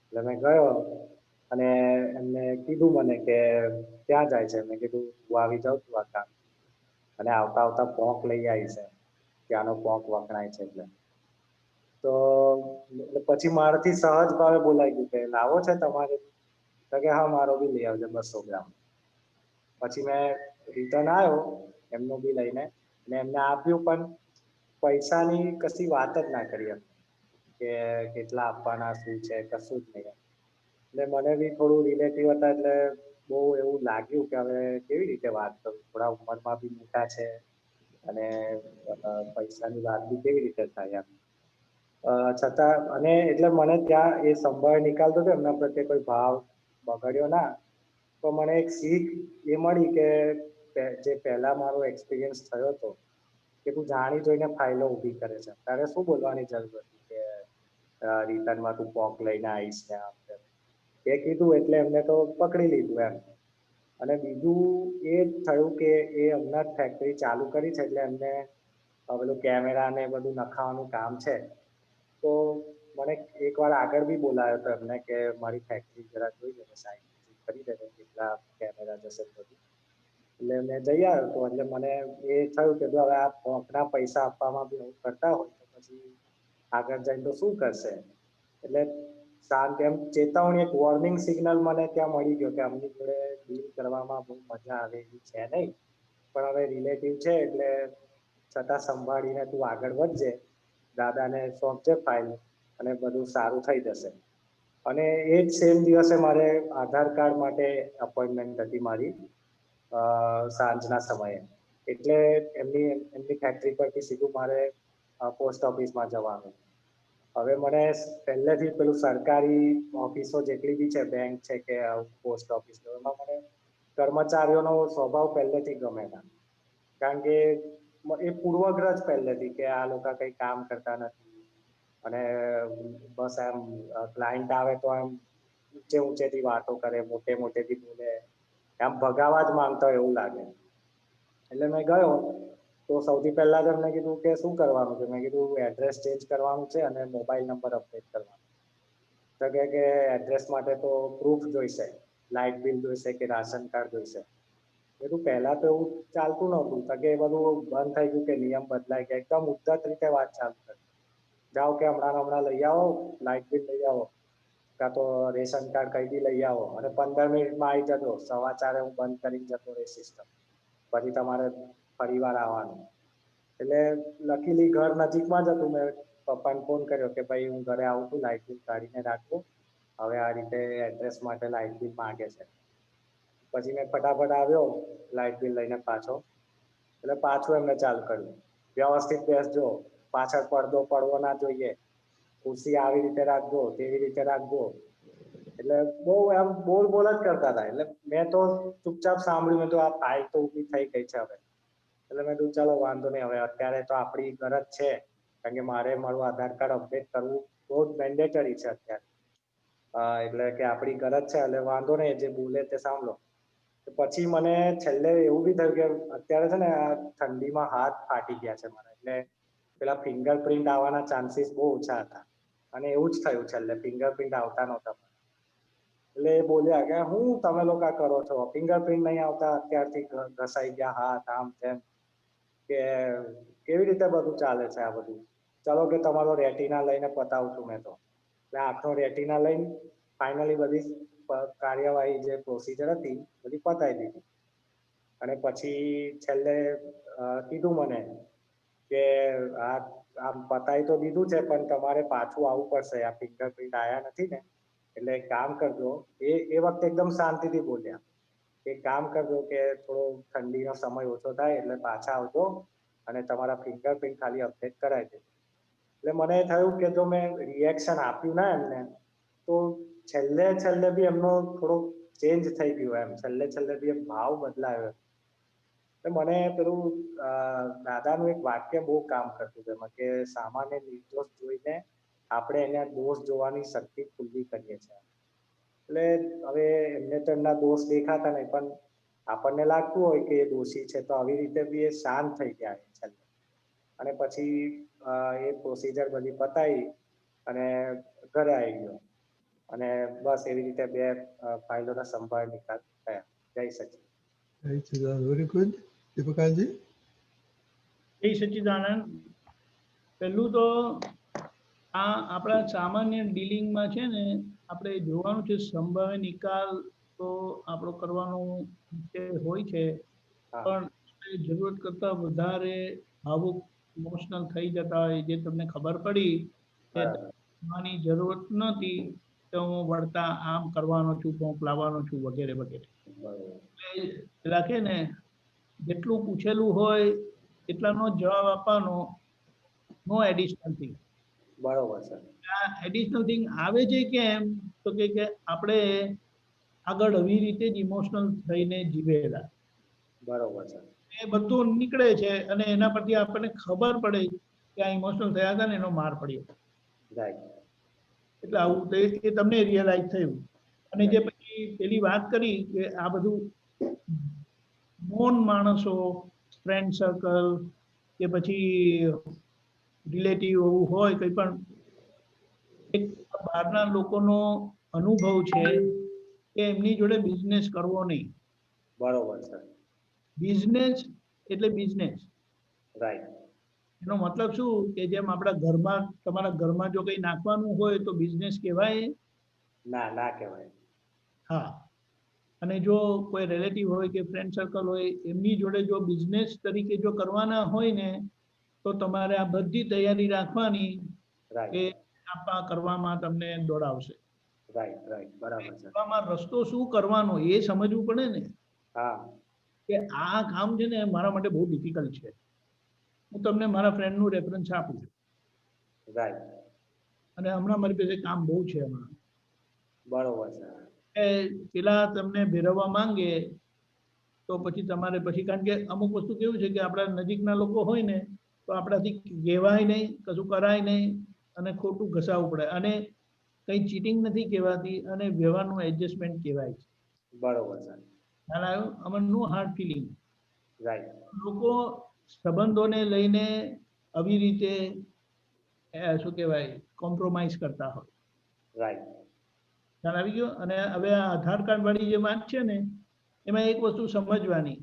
એટલે મેં ગયો અને એમને કીધું મને કે ક્યાં જાય છે. મેં કીધું હું આવી જાઉં છું આ કામ, અને આવતા પોંક લઈ આવી છે, ત્યાંનો પોંક વખણાય છે. એટલે પછી મારાથી સહજ ભાવે બોલાઈ ગયું કે લાવો છે તમારે? તો કે હા, મારો બી લઈ આવજો 200 ગ્રામ. પછી મેં રિટર્ન આવ્યો એમનું બી લઈને, અને એમને આપ્યું, પણ પૈસાની કશી વાત જ ના કરી કે કેટલા આપવાના, શું છે, કશું જ નહીં. એટલે મને બી થોડું રિલેટિવ હતા, એટલે બહુ એવું લાગ્યું કે હવે કેવી રીતે વાત કરું, થોડા ઉંમરમાં બી મોટા છે અને પૈસાની વાત બી કેવી રીતે થાય એમ. છતાં અને એટલે મને ત્યાં એ સંભાળ નિકાલતો હતો, એમના પ્રત્યે કોઈ ભાવ બગડ્યો ના. તો મને એક શીખ એ મળી કે જે પહેલા મારો એક્સપિરિયન્સ થયો હતો કે તું જાણી જોઈને ફાઇલો ઊભી કરે છે, તારે શું બોલવાની જરૂર હતી કે રિટર્નમાં તું પોંક લઈને આવીશ ને આમ તેમ. એ કીધું એટલે એમને તો પકડી લીધું એમ. અને બીજું એ થયું કે એ હમણાં જ ફેક્ટરી ચાલુ કરી છે, એટલે એમને પેલું કેમેરા ને બધું નખાવાનું કામ છે. તો મને એકવાર આગળ બી બોલાયો હતો એમને કે મારી ફેક્ટરી જરા જોઈ લેજો, સાઈડ કરી દેજો, કેટલા કેમેરા જશે બધું. એટલે મેં જઈ આવ્યો હતો. એટલે મને એ થયું કે હવે આ પોંકના પૈસા આપવામાં બી એવું કરતા હોય તો પછી આગળ જઈને તો શું કરશે. એટલે શાંત એમ ચેતવણી, એક વોર્નિંગ સિગ્નલ મને ત્યાં મળી ગયો કે આમની જોડે ડીલ કરવામાં બહુ મજા આવે એવી છે નહીં, પણ હવે રિલેટિવ છે એટલે છતાં સંભાળીને તું આગળ વધજે, દાદાને સોંપજે ફાઇલ અને બધું સારું થઈ જશે. અને એ જ સેમ દિવસે મારે આધાર કાર્ડ માટે અપોઇન્ટમેન્ટ હતી મારી સાંજના સમયે. એટલે એમની ફેક્ટરી પરથી સીધું મારે પોસ્ટ ઓફિસમાં જવાનું. હવે મને પહેલેથી પેલું સરકારી ઓફિસો જેટલી બી છે, બેંક છે કે પોસ્ટ ઓફિસ, એમાં મને કર્મચારીઓનો સ્વભાવ પહેલેથી ગમે ના. કારણ કે એ પૂર્વગ્રહ જ પહેલેથી કે આ લોકો કંઈ કામ કરતા નથી અને બસ એમ ક્લાયન્ટ આવે તો એમ ઊંચેથી વાતો કરે, મોટેથી બોલે, આમ ભગાવા જ માંગતા હોય એવું લાગે. એટલે મેં ગયો તો સૌથી પહેલા જ મેં કીધું કે શું કરવાનું છે. મેં કીધું એડ્રેસ ચેન્જ કરવાનું છે અને મોબાઈલ નંબર અપડેટ કરવાનો. તો કે એડ્રેસ માટે તો પ્રૂફ જોઈશે, લાઇટ બિલ જોઈશે કે રાશન કાર્ડ જોઈશે. બધું પહેલા તો એવું ચાલતું નહોતું, તો કે એ બધું બંધ થઈ ગયું કે નિયમ બદલાઈ ગયા. એકદમ ઉદ્ધત રીતે વાત ચાલુ કરી. જાઓ કે હમણાં લઈ આવો, લાઇટ બિલ લઈ આવો, કાં તો રેશન કાર્ડ કઈ બી લઈ આવો અને 15 મિનિટમાં આવી જતો. 4:15 હું બંધ કરીને જતો રહે સિસ્ટમ, પછી તમારે ફરી વાર આવવાનું. એટલે લકીલી ઘર નજીકમાં જ હતું. મેં પપ્પાને ફોન કર્યો કે ભાઈ હું ઘરે આવું છું, લાઇટ બિલ કાઢીને રાખજો, હવે આ રીતે એડ્રેસ માટે લાઇટ બિલ માંગે છે. પછી મેં ફટાફટ આવ્યો લાઇટ બિલ લઈને પાછો. એટલે પાછું એમને ચાલુ કર્યું, વ્યવસ્થિત બેસજો, પાછળ પડદો પડવો ના જોઈએ, ખુરશી આવી રીતે રાખજો, તેવી રીતે રાખજો. એટલે બહુ એમ બોલ જ કરતા હતા. એટલે મેં તો ચૂપચાપ સાંભળ્યું. મેં તો આ ફાઇલ તો ઊભી થઈ ગઈ છે હવે. એટલે મેં કીધું ચાલો વાંધો નહીં, હવે અત્યારે તો આપણી ગરજ છે, કારણ કે મારે મારું આધાર કાર્ડ અપડેટ કરવું બહુ જ મેન્ડેટરી છે અત્યારે. એટલે કે આપણી ગરજ છે, એટલે વાંધો નહીં, જે બોલે તે સાંભળો. પછી મને છેલ્લે એવું બી થયું કે અત્યારે છે ને આ ઠંડીમાં હાથ ફાટી ગયા છે મારા, એટલે પેલા ફિંગરપ્રિન્ટ આવવાના ચાન્સીસ બહુ ઓછા હતા. અને એવું જ થયું છેલ્લે, ફિંગરપ્રિન્ટ આવતા નહોતા. એટલે એ બોલ્યા કે હું તમે લોકો કરો છો, ફિંગરપ્રિન્ટ નહીં આવતા, અત્યારથી ઘસાઈ ગયા હાથ, આમ તેમ, કે કેવી રીતે બધું ચાલે છે આ બધું. ચલો કે તમારો રેટિના લઈને પતાવું છું મેં તો. એટલે આખો રેટિના લઈને ફાઇનલી બધી કાર્યવાહી જે પ્રોસિજર હતી બધી પતાવી દીધી. અને પછી છેલ્લે કીધું મને કે આમ પતાવી તો દીધું છે, પણ તમારે પાછું આવવું પડશે, આ ફિંગરપ્રિન્ટ આવ્યા નથી ને, એટલે કામ કરજો. એ વખતે એકદમ શાંતિથી બોલ્યા કે કામ કરજો કે થોડો ઠંડીનો સમય ઓછો થાય એટલે પાછા આવજો અને તમારા ફિંગરપ્રિન્ટ ખાલી અપડેટ કરાવી દેજો. એટલે મને થયું કે જો મેં રિએક્શન આપ્યું ના એમને, તો છેલ્લે બી એમનો થોડો ચેન્જ થઈ ગયો, એમ છેલ્લે બી એમ ભાવ બદલાયો. એટલે મને પેલું દાદાનું એક વાક્ય બહુ કામ કરતું હતું એમાં, કે સામાન્ય નિર્દોષ જોઈને આપણે એને દોષ જોવાની શક્તિ ખુલ્લી કરીએ છીએ. એટલે હવે એમને તો એમના દોષ દેખાતા નહીં, પણ આપણને લાગતું હોય કે એ દોષી છે, તો આવી રીતે બી એ શાંત થઈ ગયા છેલ્લે. અને પછી એ પ્રોસિજર બધી પતાવી અને ઘરે આવી ગયો. અને બસ એવી રીતે 2 ફાઇલોના સંભાળ નિકાલ થયા. જય સચિદાનંદ. Very good. દીપકાજી. જય સચ્ચિદાનંદ. પહેલું તો આ આપણા સામાન્ય ડીલિંગમાં છે ને, આપણે જોવાનું છે સંભાવ્ય નિકાલ તો આપણો કરવાનો હોય છે, પણ જરૂરત કરતા વધારે ભાવુક ઇમોશનલ થઈ જતા હોય, જે તમને ખબર પડી કે તમારી જરૂરત નથી, તો હું વળતા આમ કરવાનો છું, લાવવાનો છું, વગેરે વગેરે. રાખે ને જેટલું પૂછેલું હોય એટલાનો જવાબ આપવાનો, નો એડિશનલ થિંગ. બરોબર છે. આ એડિશનલ થિંગ આવે છે કેમ, તો કે આપણે આગળ આવી રીતે જ ઇમોશનલ થઈને જીવેલા. બરોબર છે. એ બધું નીકળે છે અને એના પરથી આપણને ખબર પડે કે આ ઇમોશનલ થયા હતા ને એનો માર પડ્યો. એટલે આવું એ તમને રિયલાઇઝ થયું. અને જે પછી પેલી વાત કરી કે આ બધું નોન માણસો, ફ્રેન્ડ સર્કલ કે પછી રિલેટિવ એવું હોય, કંઈ પણ એક બહારના લોકોનો અનુભવ છે કે એમની જોડે બિઝનેસ કરવો નહીં. બરોબર છે. બિઝનેસ એટલે બિઝનેસ. રાઈટ. એનો મતલબ શું કે જેમ આપણા ઘરમાં તમારા ઘરમાં જો કંઈ નાખવાનું હોય તો બિઝનેસ કહેવાય? ના ના કહેવાય. હા. અને જો કોઈ રિલેટિવ હોય કે ફ્રેન્ડ સર્કલ હોય એમની જોડે જો બિઝનેસ તરીકે જો કરવાના હોય ને તો તમારે આ બધી તૈયારી રાખવાની કે રાઈટ આપવા કરવામાં તમને દોડાવશે. રાઈટ રાઈટ બરાબર છે. કરવામાં રસ્તો શું કરવાનો એ સમજવું પડે ને હા કે આ કામ છે ને મારા માટે બહુ ડિફિકલ્ટ છે. હું તમને મારા ફ્રેન્ડનું રેફરન્સ આપું છું રાઈટ અને હમણાં મારી પાસે કામ બહુ છે હમણાં. બરોબર છે. એ પેલા તમને ભેરવવા માંગે તો પછી તમારે પછી કારણ કે અમુક વસ્તુ કેવું છે કે આપણા નજીકના લોકો હોય ને તો આપણાથી કહેવાય નહીં, કશું કરાય નહીં અને ખોટું ઘસાવવું પડે અને કંઈ ચીટિંગ નથી કહેવાતી અને વ્યવહારનું એડજસ્ટમેન્ટ કહેવાય છે. બરોબર છે. ખ્યાલ આવ્યો? આમાં નો હાર્ડ ફિલિંગ. રાઈટ લોકો સંબંધોને લઈને આવી રીતે શું કહેવાય કોમ્પ્રોમાઇઝ કરતા હોય. રાઈટ ખ્યાલ આવી ગયો? અને હવે આ આધાર કાર્ડ વાળી જે વાત છે ને એમાં એક વસ્તુ સમજવાની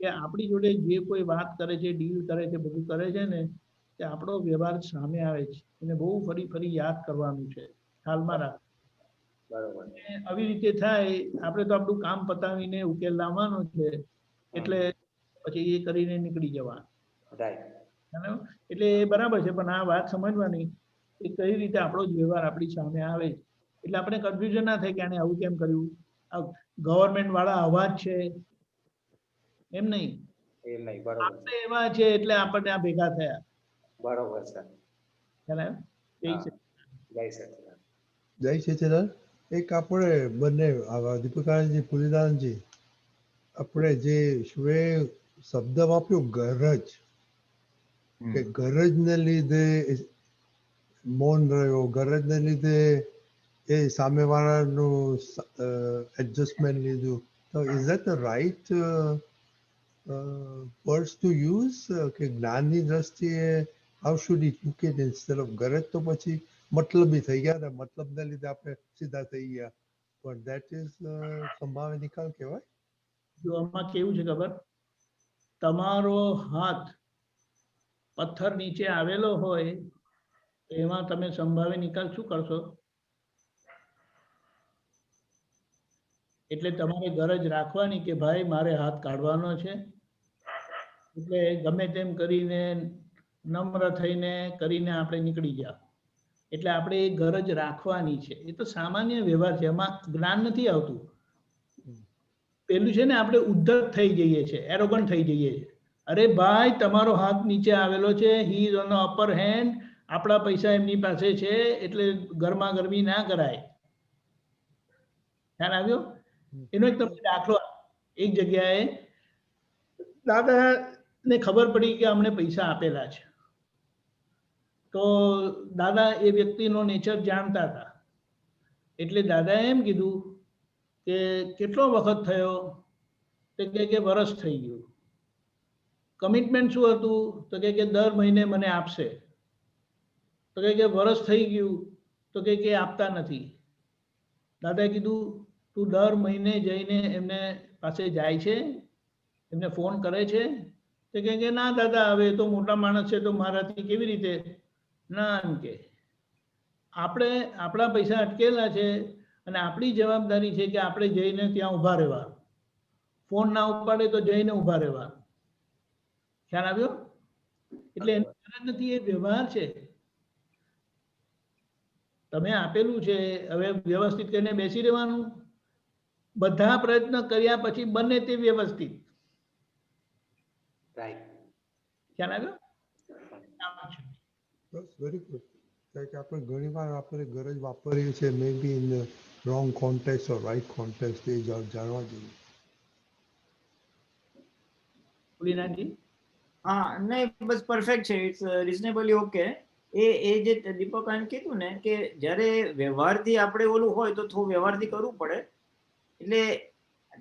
કે આપણી જોડે જે કોઈ વાત કરે છે, ડીલ કરે છે, બધું કરે છે ને કે આપણો વ્યવહાર સામે આવે છે એને બહુ ફરી ફરી યાદ કરવાનું છે, ખ્યાલમાં રાખ. બરોબર આવી રીતે થાય આપણે તો આપણું કામ પતાવીને ઉકેલ લાવવાનો છે એટલે પછી એ કરીને નીકળી જવાનું. રાઈટ બરાબર? એટલે એ બરાબર છે પણ આ વાત સમજવાની કે કઈ રીતે આપણો જ વ્યવહાર આપણી સામે આવે છે. એટલે આપણે કન્ફ્યુઝન ના થાય કે આને આવું કેમ કર્યું, આ ગવર્મેન્ટ વાળા અવાજ છે એમ નહીં, એ નહીં બરોબર આપણે એવા છે એટલે આપણને આ ભેગા થયા. બરોબર છે. ખ્યાલ આવ્યો? એ છે. જય સચિદાનંદ. જય સચિદાનંદ. એક આપણે બંને દીપકાનંદજી, પુલિદાનજી, આપણે જે શુએ શબ્દ વાપર્યો ગરજ, કે ગરજને લીધે મૌન રહ્યો, ગરજને લીધે એ સામેવાળાનું એડજસ્ટમેન્ટ લીધું. તો is that the right words to use કે જ્ઞાનની દ્રષ્ટિએ how should it look it instead of ગરજ? તો પછી મતલબી થઈ ગયા ને મતલબને લીધે આપણે સીધા થઈ ગયા, પણ ધેટ ઇઝ સંભાવે નિકાલ કહેવાય. જો આમાં કેવું છે ખબર, તમારો હાથ પથ્થર નીચે આવેલો હોય તો એમાં તમે સંભાવે નિકાલ શું કરશો? એટલે તમારે ગરજ રાખવાની કે ભાઈ મારે હાથ કાઢવાનો છે એટલે ગમે તેમ કરીને નમ્ર થઈને કરીને આપણે નીકળી જાવ. એટલે આપણે એ ગરજ રાખવાની છે. એ તો સામાન્ય વ્યવહાર છે, એમાં જ્ઞાન નથી આવતું. પેલું છે ને આપણે ઉદ્ધત થઈ જઈએ છીએ, એરોગન્ટ થઈ જઈએ છીએ. અરે ભાઈ તમારો હાથ નીચે આવેલો છે, he is on the upper hand, આપણા પૈસા એમની પાસે છે એટલે ગરમા ગરમી ના કરાય. ખ્યાલ આવ્યો? એનો એક તમને દાખલો એક જગ્યાએ દાદાને ખબર પડી કે અમને પૈસા આપેલા છે તો દાદા એ વ્યક્તિનો નેચર જાણતા હતા એટલે દાદાએ એમ કીધું કે કેટલો વખત થયો? તો કે વરસ થઈ ગયું. કમિટમેન્ટ શું હતું? તો કે દર મહિને મને આપશે. તો કે વરસ થઈ ગયું. તો કે આપતા નથી. દાદાએ કીધું તું દર મહિને જઈને એમને પાસે જાય છે, એમને ફોન કરે છે? તો કે ના દાદા હવે તો મોટા માણસ છે તો મારાથી કેવી રીતે ના. એમ કે આપણે આપણા પૈસા અટકેલા છે અને આપણી જવાબદારી છે કે આપણે જઈને ત્યાં ઊભા રહેવા. ફોન ના ઉપાડે તો જઈને ઊભા રહેવા. ખ્યાલ આવ્યો? એટલે એની ગરજ નથી, એ વ્યવહાર છે. તમે આપેલું છે હવે વ્યવસ્થિત કરીને બેસી રહેવાનું. બધા પ્રયત્ન કર્યા પછી બને તે વ્યવસ્થિત. રાઈટ ખ્યાલ આવ્યો? બસ વેરી ગુડ. કારણ કે આપણે ઘણીવાર આપણે ગરજ વાપરીએ છીએ may be in wrong context or right context, એ જાણવા જોઈએ. પુલિનાજી હા નહીં બસ પરફેક્ટ છે, ઇટ્સ રિઝનેબલી ઓકે. એ જે દીપકાએ કીધું ને કે જ્યારે વ્યવહારથી આપણે ઓલું હોય તો થોડું વ્યવહારથી કરવું પડે. એટલે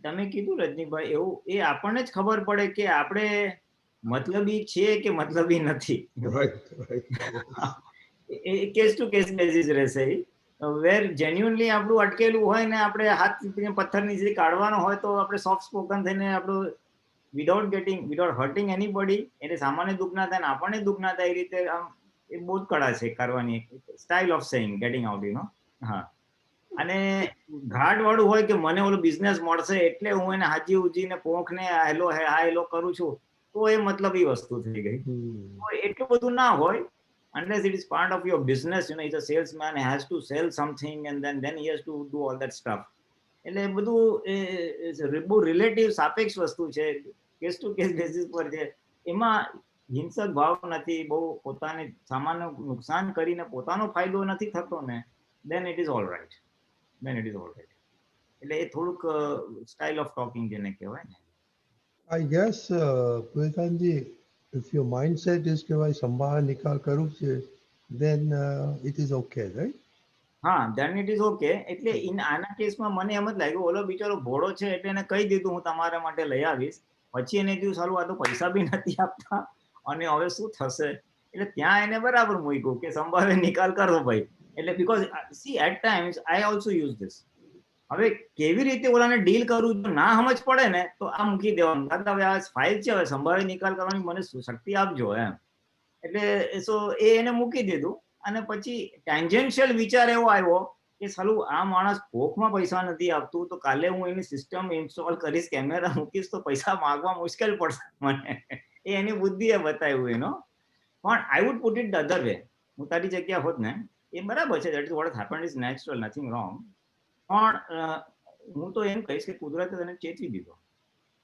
તમે કીધું રજનીભાઈ એવું, એ આપણને જ ખબર પડે કે આપણે મતલબી છીએ કે મતલબી નથી. એ કેસ ટુ કેસ બેસિસ રહેશે. વેર જેન્યુઅનલી આપણું અટકેલું હોય ને આપણે હાથ પથ્થર નીચે કાઢવાનો હોય તો આપણે સોફ્ટ સ્પોકન થઈને આપણું વિધાઉટ હર્ટિંગ એનીબડી, એટલે સામાન્ય દુઃખ ના થાય ને આપણને દુઃખ ના થાય, એ રીતે આમ એ બહુ જ કળા છે કરવાની, style of saying getting out, હા. અને ઘાટ વાળું હોય કે મને ઓલો બિઝનેસ મળશે એટલે હું એને હાજી ઉજીને પોંખને હેલો હેલો કરું છું, તો એ મતલબી વસ્તુ થઈ ગઈ. એટલું બધું ના હોય, unless it is part of your business, he's a salesman, he has to sell something and then he has to do all that stuff. એટલે બધું બહુ રિલેટિવ સાપેક્ષ વસ્તુ છે, કેસ ટુ કેસ બેસિસ પર છે. એમાં હિંસક ભાવ નથી, બહુ પોતાને સામાન્ય નુકસાન કરીને પોતાનો ફાયદો નથી થતો ને, then it is all right. એટલે એ થોડુંક સ્ટાઇલ ઓફ ટોકિંગ જેને કહેવાય ને. I guess, Puetanji, if your mindset is કે ભાઈ સંભાળ નિકાલ કરવું છે, then it is okay, right? હા, then it is okay. એટલે આના કેસમાં મને એમ જ લાગ્યું ઓલો બિચારો ભોળો છે એટલે એને કહી દીધું હું તમારા માટે લઈ આવીશ, પછી એને કીધું સારું આ તો પૈસા બી નથી આપતા અને હવે શું થશે, એટલે ત્યાં એને બરાબર મૂક્યું કે સંભાવે નિકાલ કરો ભાઈ. એટલે because see at times I also use this. હવે કેવી રીતે ઓલાને ડીલ કરવું, જો ના સમજ પડે ને તો આ મૂકી દેવાનું, દાદા હવે આ ફાઇલ છે, હવે સંભાવે નિકાલ કરવાની મને શક્તિ આપજો એમ. એટલે સો એ એને મૂકી દીધું. અને પછી ટેન્જન્શિયલ વિચાર એવો આવ્યો કે સાલું આ માણસ કોકમાં પૈસા નથી આપતું, તો કાલે હું એની સિસ્ટમ ઇન્સ્ટોલ કરીશ, કેમેરા મૂકીશ તો પૈસા માંગવા મુશ્કેલ પડશે મને. એ એની બુદ્ધિએ બતાવ્યું એનો. પણ I would put it the other way, હું તારી જગ્યા હોત ને, એ બરાબર છે, that is what happened is natural, nothing wrong. પણ હું તો એમ કહીશ કે કુદરતે તને ચેતવી દીધો,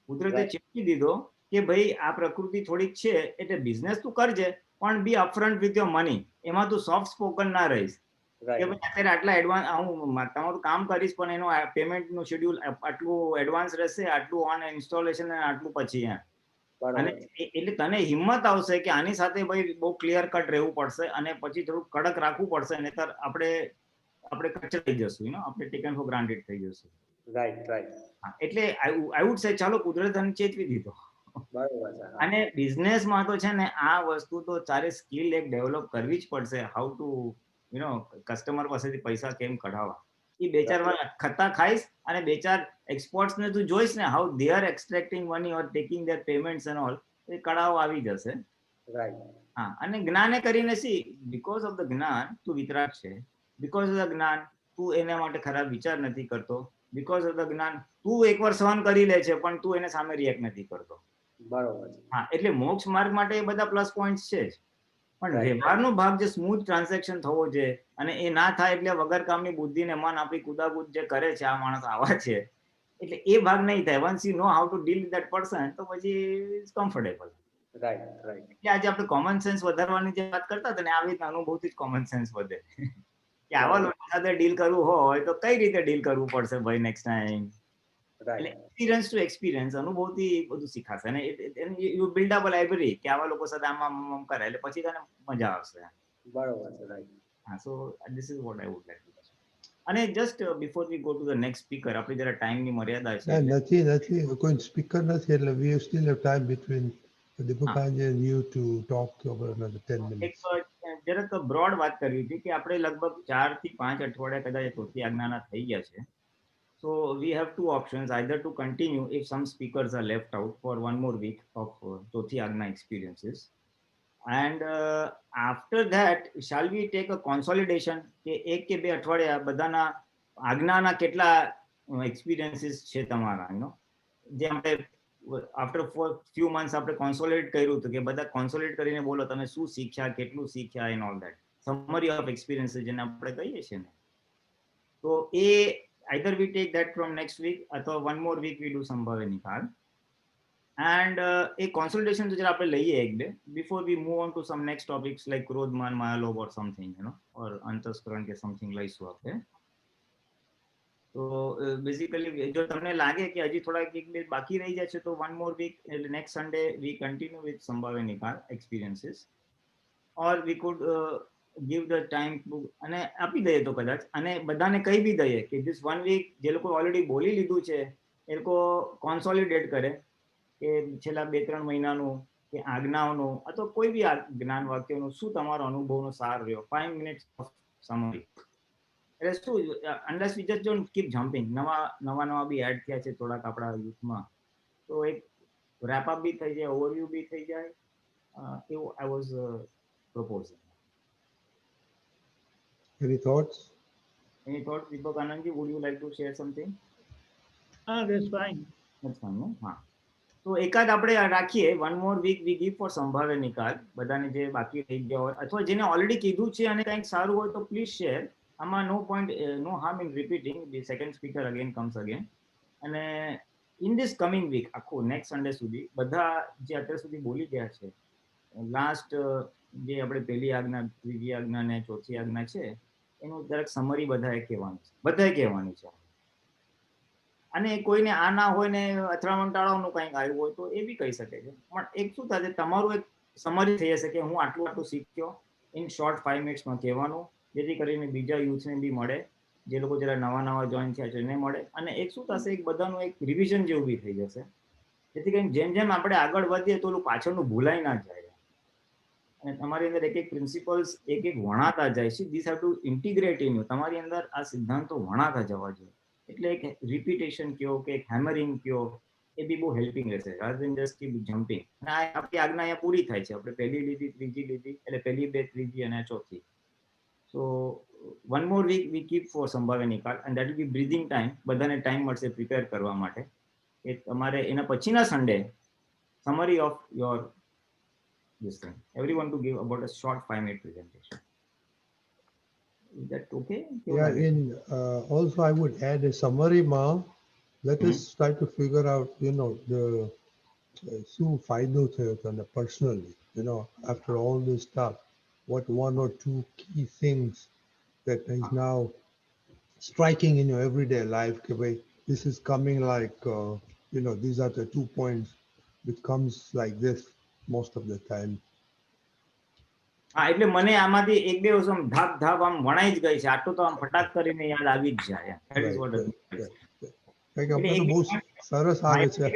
કુદરતે ચેતવી દીધો કે ભાઈ આ પ્રકૃતિ થોડીક છે, એટલે બિઝનેસ તું કરજે પણ બી અપફ્રન્ટ વિથ યોર મની. એમાં તું સોફ્ટ સ્પોકન ના રહીશ કે ભાઈ અત્યારે આટલા એડવાન્સ હું તમારું કામ કરીશ પણ એનો પેમેન્ટનું શેડ્યુલ આટલું એડવાન્સ રહેશે, આટલું ઓન ઇન્સ્ટોલેશન અને આટલું પછી એમ. અને એટલે તને હિંમત આવશે કે આની સાથે ભાઈ બહુ ક્લિયર કટ રહેવું પડશે અને પછી થોડું કડક રાખવું પડશે, નહીતર આપણે કચરાઈ જશું, આપણે ટેકન ફોર ગ્રાન્ટેડ થઈ જશું. એટલે આઈ વુડ સે ચાલો કુદરત તને ચેતવી દીધો. અને બિઝનેસમાં તો છે ને આ વસ્તુ તો તારે સ્કિલ એક ડેવલપ કરવી જ પડશે, હાઉ ટુ કસ્ટમર પાસેથી પૈસા કેમ કઢાવવા. એ બે ચાર વાર ખત્તા ખાઈશ અને બે ચાર એક્સપોર્ટ્સ ને તું જોઈશ ને how they are extracting money or taking their payments and all, એ કળાઓ આવી જશે. હા, અને જ્ઞાને કરીને સી બીકોઝ ઓફ ધ જ્ઞાન તું વિતરાગ છે, બીકોઝ ઓફ ધ જ્ઞાન તું એના માટે ખરાબ વિચાર નથી કરતો, બીકોઝ ઓફ ધ જ્ઞાન તું એકવાર સહન કરી લે છે પણ તું એને સામે રિએક્ટ નથી કરતો. બરોબર. હા, એટલે મોક્ષ માર્ગ માટે એ બધા પ્લસ પોઈન્ટ છે જ, પણ વ્યવહારનો ભાગ જે સ્મૂથ ટ્રાન્ઝેક્શન થવો જોઈએ, અને એ ના થાય એટલે વગર કામની બુદ્ધિને મન આપણી કુદાકુદ જે કરે છે આ માણસ આવા છે, એટલે એ ભાગ નહીં થાય. Once you know how to deal with that person તો પછી ઇટ્સ કમ્ફર્ટેબલ. એટલે આજે આપણે કોમન સેન્સ વધારવાની જે વાત કરતા હતા ને, આવી રીતે અનુભવથી જ કોમન સેન્સ વધે કે આવા લોકો સાથે ડીલ કરવું હોય તો કઈ રીતે ડીલ કરવું પડશે ભાઈ નેક્સ્ટ ટાઈમ. એટલે એક્સપિરિયન્સ ટુ એક્સપિરિયન્સ, અનુભવથી બધું શીખાશે ને you build up a library કે આવા લોકો સાથે આમ કરે એટલે પછી તને મજા આવશે. બરોબર છે, રાઈટ. હા, so this is what I would like to. અને just before we go to the next speaker, આપણી જરા ટાઈમની મર્યાદા છે. નથી કોઈ સ્પીકર નથી, એટલે we still have time between Deepakanji and you to talk over another 10 minutes. એક જરાક બ્રોડ વાત કરવી હતી કે આપણે લગભગ 4 થી 5 અઠવાડિયા કદાચ ચોથી આજ્ઞાના થઈ ગયા છે. So we have two options, either to continue if some speakers are left out for one more week of Chothi Agna experiences, and after that shall we take a consolidation કે એક કે બે અઠવાડિયા બધાના આજ્ઞાના કેટલા એક્સપિરિયન્સીસ છે તમારા, જે આપણે આફ્ટર few months આપણે કોન્સોલિડેટ કર્યું હતું કે બધા કોન્સોલિડેટ કરીને બોલો તમે શું શીખ્યા, કેટલું શીખ્યા, and all that summary of experiences જેને આપણે કહીએ છીએ ને. તો એ either we take that from next week અથવા one more week we do સંભાવે નિકાલ. And a consolidation જો આપણે લઈએ એક બે before we move on to some next topics like ક્રોધમાન, માયાલોભ or something, or અંતસ્કરણ કે something લઈશું આપણે. તો બેઝિકલી જો તમને લાગે કે હજી થોડા એક બે બાકી રહી જાય છે તો one more week, next Sunday we continue with સંભાવે નિકાલ experiences, or we could give the time to અને આપી દઈએ તો કદાચ, અને બધાને કહી બી દઈએ કે this one week જે લોકો ઓલરેડી બોલી લીધું છે એ લોકો કોન્સોલિડેટ કરે કે છેલ્લા 2-3 મહિનાનું કે આજ્ઞાઓનું અથવા કોઈ બી જ્ઞાન વાક્યનું શું તમારો અનુભવનો સાર રહ્યો, 5 minutes of summary. એટલે શું, unless we just don't keep jumping, નવા બી એડ થયા છે થોડાક આપણા યુથમાં, તો એક રેપ અપ બી થઈ જાય, ઓવરવ્યુ બી થઈ જાય. એવું I was proposing. Any thoughts? Any thoughts, Deepak Anandji? Would you like to share something? That's fine. That's fine, no? હા, તો એકાદ આપણે રાખીએ, one more week we give for સંભાવ્ય નિકાલ. બધાને જે બાકી રહી ગયા હોય અથવા જેને ઓલરેડી કીધું છે અને કંઈક સારું હોય તો પ્લીઝ શેર. આમાં no point, no harm in repeating. The second speaker again comes again. અને ઇન ધીસ કમિંગ વીક આખું નેક્સ્ટ સન્ડે સુધી બધા જે અત્યાર સુધી બોલી ગયા છે, લાસ્ટ જે આપણે પહેલી આજ્ઞા, ત્રીજી આજ્ઞા ને ચોથી આજ્ઞા છે, એનું જરાક સમરી બધાએ કહેવાનું છે, બધાએ કહેવાની છે. અને કોઈને આ ના હોય ને અથડામણ ટાળવાનું કંઈક આવ્યું હોય તો એ બી કહી શકે છે. પણ એક શું થશે, તમારું એક સમરી થઈ જશે કે હું આટલું આટલું શીખ્યો, ઇન શોર્ટ 5 મિનિટ્સમાં કહેવાનું, જેથી કરીને બીજા યુથને બી મળે, જે લોકો જરા નવા જોઈન થયા છે એને મળે. અને એક શું થશે, એક બધાનું એક રિવિઝન જેવું બી થઈ જશે, જેથી કરીને જેમ જેમ આપણે આગળ વધીએ તો પાછળનું ભૂલાઈ ના જાય. અને તમારી અંદર એક એક પ્રિન્સિપલ્સ એક એક વણાતા જાય છે. This have to integrate in you. તમારી અંદર આ સિદ્ધાંતો વણાતા જવા જોઈએ. એટલે એક રિપીટેશન કયો કે એક હેમરિંગ કયો, એ બી બહુ હેલ્પિંગ રહેશે, રાધર દેન જસ્ટ કીપ જમ્પિંગ. અને આપણી આજ્ઞા અહીંયા પૂરી થાય છે. આપણે પહેલી લીધી, ત્રીજી લીધી, એટલે પહેલી, બે, ત્રીજી અને ચોથી. So one more week we keep for સંભાવ્ય નિકાલ, and that will be breathing time. બધાને ટાઈમ મળશે પ્રિપેર કરવા માટે. એ તમારે એના પછીના Sunday summary of your this thing, everyone to give about a short 5-minute presentation. Is that okay? Yeah, also I would add a summary, Ma. Let us try to figure out, the શું ફાયદો થયો તને personally, after all this stuff, what 1 or 2 key things that is now striking in your everyday life, કે ભાઈ, this is coming like, these are the 2 points which comes like this most of the time. હા, એટલે મને આમાંથી એક બે વસ્તુ ધાપ ધાપ આમ વણાઈ જ ગઈ છે. આટલું તો આમ ફટાક કરીને યાદ આવી જ જાય. That is what it means. કંઈક આપણે તો બહુ સરસ આવે છે.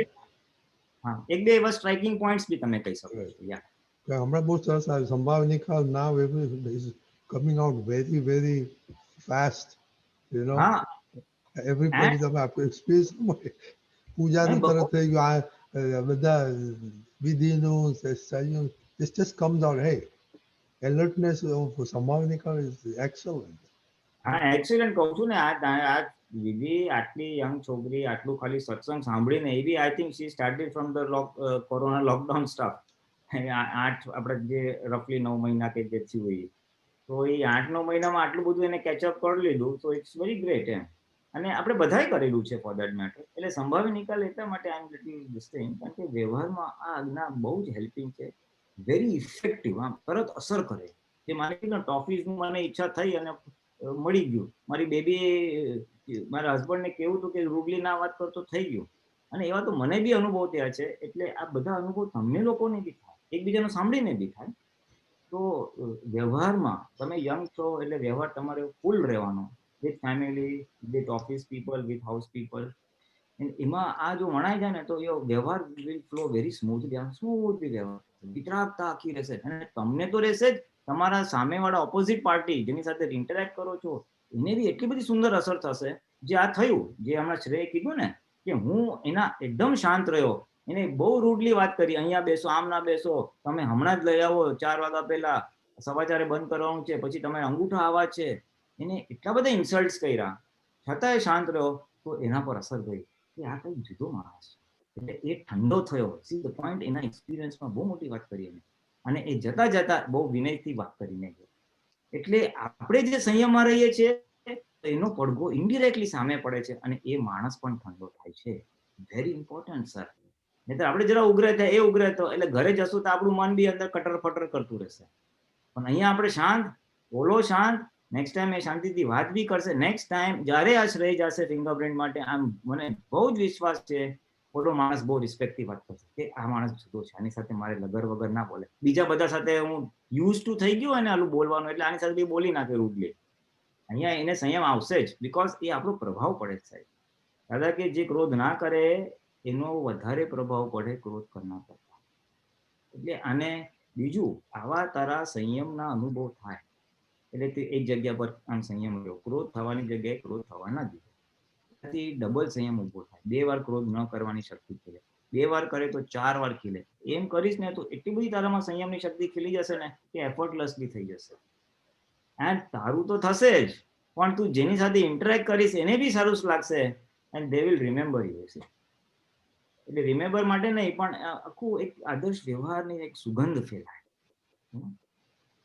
હા, એક બે એવા સ્ટ્રાઇકિંગ પોઈન્ટ્સ બી તમે કહી શકો છો. હમણાં બહુ સરસ આવે. સંભાવ્ય નિકાલ now is coming out very very fast, હા, everybody તમે આપણે એક્સપિરિયન્સ પૂજાનું તરત થઈ ગયું, આ બધા વિધિનું સંયોગ, it just comes out. Hey, alertness of સંભાવ્ય નિકાલ is excellent. હા, એક્સિલન્ટ કહું છું ને. આ વિધિ આટલી યંગ છોકરી આટલું ખાલી સત્સંગ સાંભળીને, એ બી I think she started from the corona lockdown staff. 8 આપણે જે રફલી 9 મહિના કે જે થયું હોય, તો એ 8-9 મહિનામાં આટલું બધું એને કેચઅપ કરી લીધું. તો ઇટ્સ વેરી ગ્રેટ એમ. અને આપણે બધાએ કરેલું છે ફોર દેટ મેટર. એટલે સંભાવ્ય નિકાલ એટલા માટે આઈ એમ લિટલ ડિસ્ટિંગ, કારણ કે વ્યવહારમાં આ આજ્ઞા બહુ જ હેલ્પિંગ છે, વેરી ઇફેક્ટિવ. આમ તરત અસર કરે. જે માની લો ટોફીઝનું મને ઈચ્છા થઈ અને મળી ગયું. મારી બેબી, મારા હસબન્ડને કેવું હતું કે રૂબલી ના વાત કરતો થઈ ગયું. અને એવા તો મને બી અનુભવ થયા છે. એટલે આ બધા અનુભવ તમને લોકોને બી થાય, એકબીજાનું સાંભળીને બી થાય. તો વ્યવહારમાં તમે યંગ છો એટલે વ્યવહાર તમારે ફૂલ રહેવાનો, with family, with office people, with house people. એમાં આ જો વણાઈ જાય ને તો એ વ્યવહાર will flow very smoothly. Smoothly વ્યવહાર, વિતરાગતા આખી રહેશે. અને તમને તો રહેશે જ, તમારા સામેવાળા ઓપોઝિટ પાર્ટી જેની સાથે ઇન્ટરેક્ટ કરો છો એને બી એટલી બધી સુંદર અસર થશે. જે આ થયું, જે હમણાં શ્રેય કીધું ને કે હું એના એકદમ શાંત રહ્યો, એને બહુ રૂડલી વાત કરી, અહીંયા બેસો, આમ ના બેસો, તમે હમણાં જ લઈ આવો 4 વાગ્યા પહેલા, 4:15 બંધ કરવાનું છે, પછી તમે અંગૂઠા આવા છે. એને એટલા બધા ઇન્સલ્ટ કર્યા છતાંય શાંત રહ્યો, તો એના પર અસર થઈ કે આ કઈ જુદો માણસ છે. એટલે એ ઠંડો થયો. See the point. એના એક્સપિરિયન્સમાં બહુ મોટી વાત કરી એને. અને એ જતા જતા બહુ વિનયથી વાત કરીને ગયો. એટલે આપણે જે સંયમમાં રહીએ છીએ એનો પડઘો ઇન્ડિરેક્ટલી સામે પડે છે અને એ માણસ પણ ઠંડો થાય છે. Very important sir. નહીતર આપણે જરા ઉગ્ર થાય, એ ઉગ્ર તો એટલે ઘરે જશું તો આપણું મન બી અંદર કટર ફટર કરતું રહેશે. પણ અહીંયા આપણે શાંત, બોલો શાંત, નેક્સ્ટ ટાઈમ એ શાંતિથી વાત બી કરશે. નેક્સ્ટ ટાઈમ જ્યારે આ શ્રેય જશે ફિંગરપ્રિન્ટ માટે, આમ મને બહુ જ વિશ્વાસ છે, ઓલો માણસ બહુ રિસ્પેક્ટથી વાત કરશે કે આ માણસ જુદો છે, આની સાથે મારે લગર વગર ના બોલે. બીજા બધા સાથે હું યુઝ ટુ થઈ ગયો અને આલું બોલવાનું, એટલે આની સાથે બી બોલી નાખે રૂડલી. અહીંયા એને સંયમ આવશે જ, બીકોઝ એ આપણો પ્રભાવ પડે છે સાહેબ. દાદા કે જે ક્રોધ ના કરે એનો વધારે પ્રભાવ પડે ક્રોધ કરનાર કરતા. એટલે આને બીજું, આવા તારા સંયમના અનુભવ થાય એટલે તે એક જગ્યા પર આમ સંયમ રહ્યો, ક્રોધ થવાની જગ્યાએ ક્રોધ થવા ના દીધો, ડબલ સંયમ ઉભો થાય. 2 વાર ક્રોધ ન કરવાની શક્તિ થઈ જાય. 2 વાર કરે તો 4 વાર ખીલે. એમ કરીશ ને તો એટલી બધી તારામાં સંયમની શક્તિ ખીલી જશે ને કે એફર્ટલેસલી થઈ જશે. એન્ડ તારું તો થશે જ, પણ તું જેની સાથે ઇન્ટરેક્ટ કરીશ એને બી સારું લાગશે and they will remember you. એટલે રિમેમ્બર માટે નહીં, પણ આખું એક આદર્શ વ્યવહારની એક સુગંધ ફેલાય.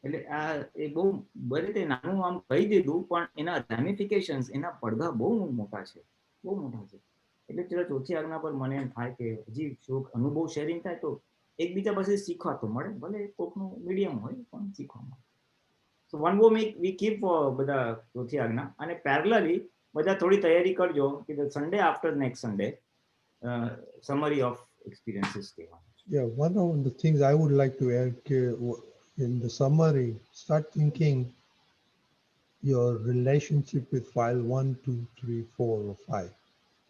એટલે આ એ બહુ બધી રીતે નાનું આમ કહી દીધું, પણ એના રેમિફિકેશન્સ, એના પડઘા બહુ મોટા છે, બહુ મોટા છે. એટલે ચલો ચોથી આજ્ઞા પર મને એમ થાય કે હજી શોખ અનુભવ શેરિંગ થાય તો એકબીજા પાસે શીખવા તો મળે, ભલે કોકનું મીડિયમ હોય પણ શીખવા મળે. સો વન વો વી કીપ બધા ચોથી આજ્ઞા, અને પેરેલલી બધા થોડી તૈયારી કરજો કે Sunday after next Sunday summary of experiences. Yeah, one of the things I would like to add in the summary, start thinking your relationship with file 1, 2, 3, 4, or 5.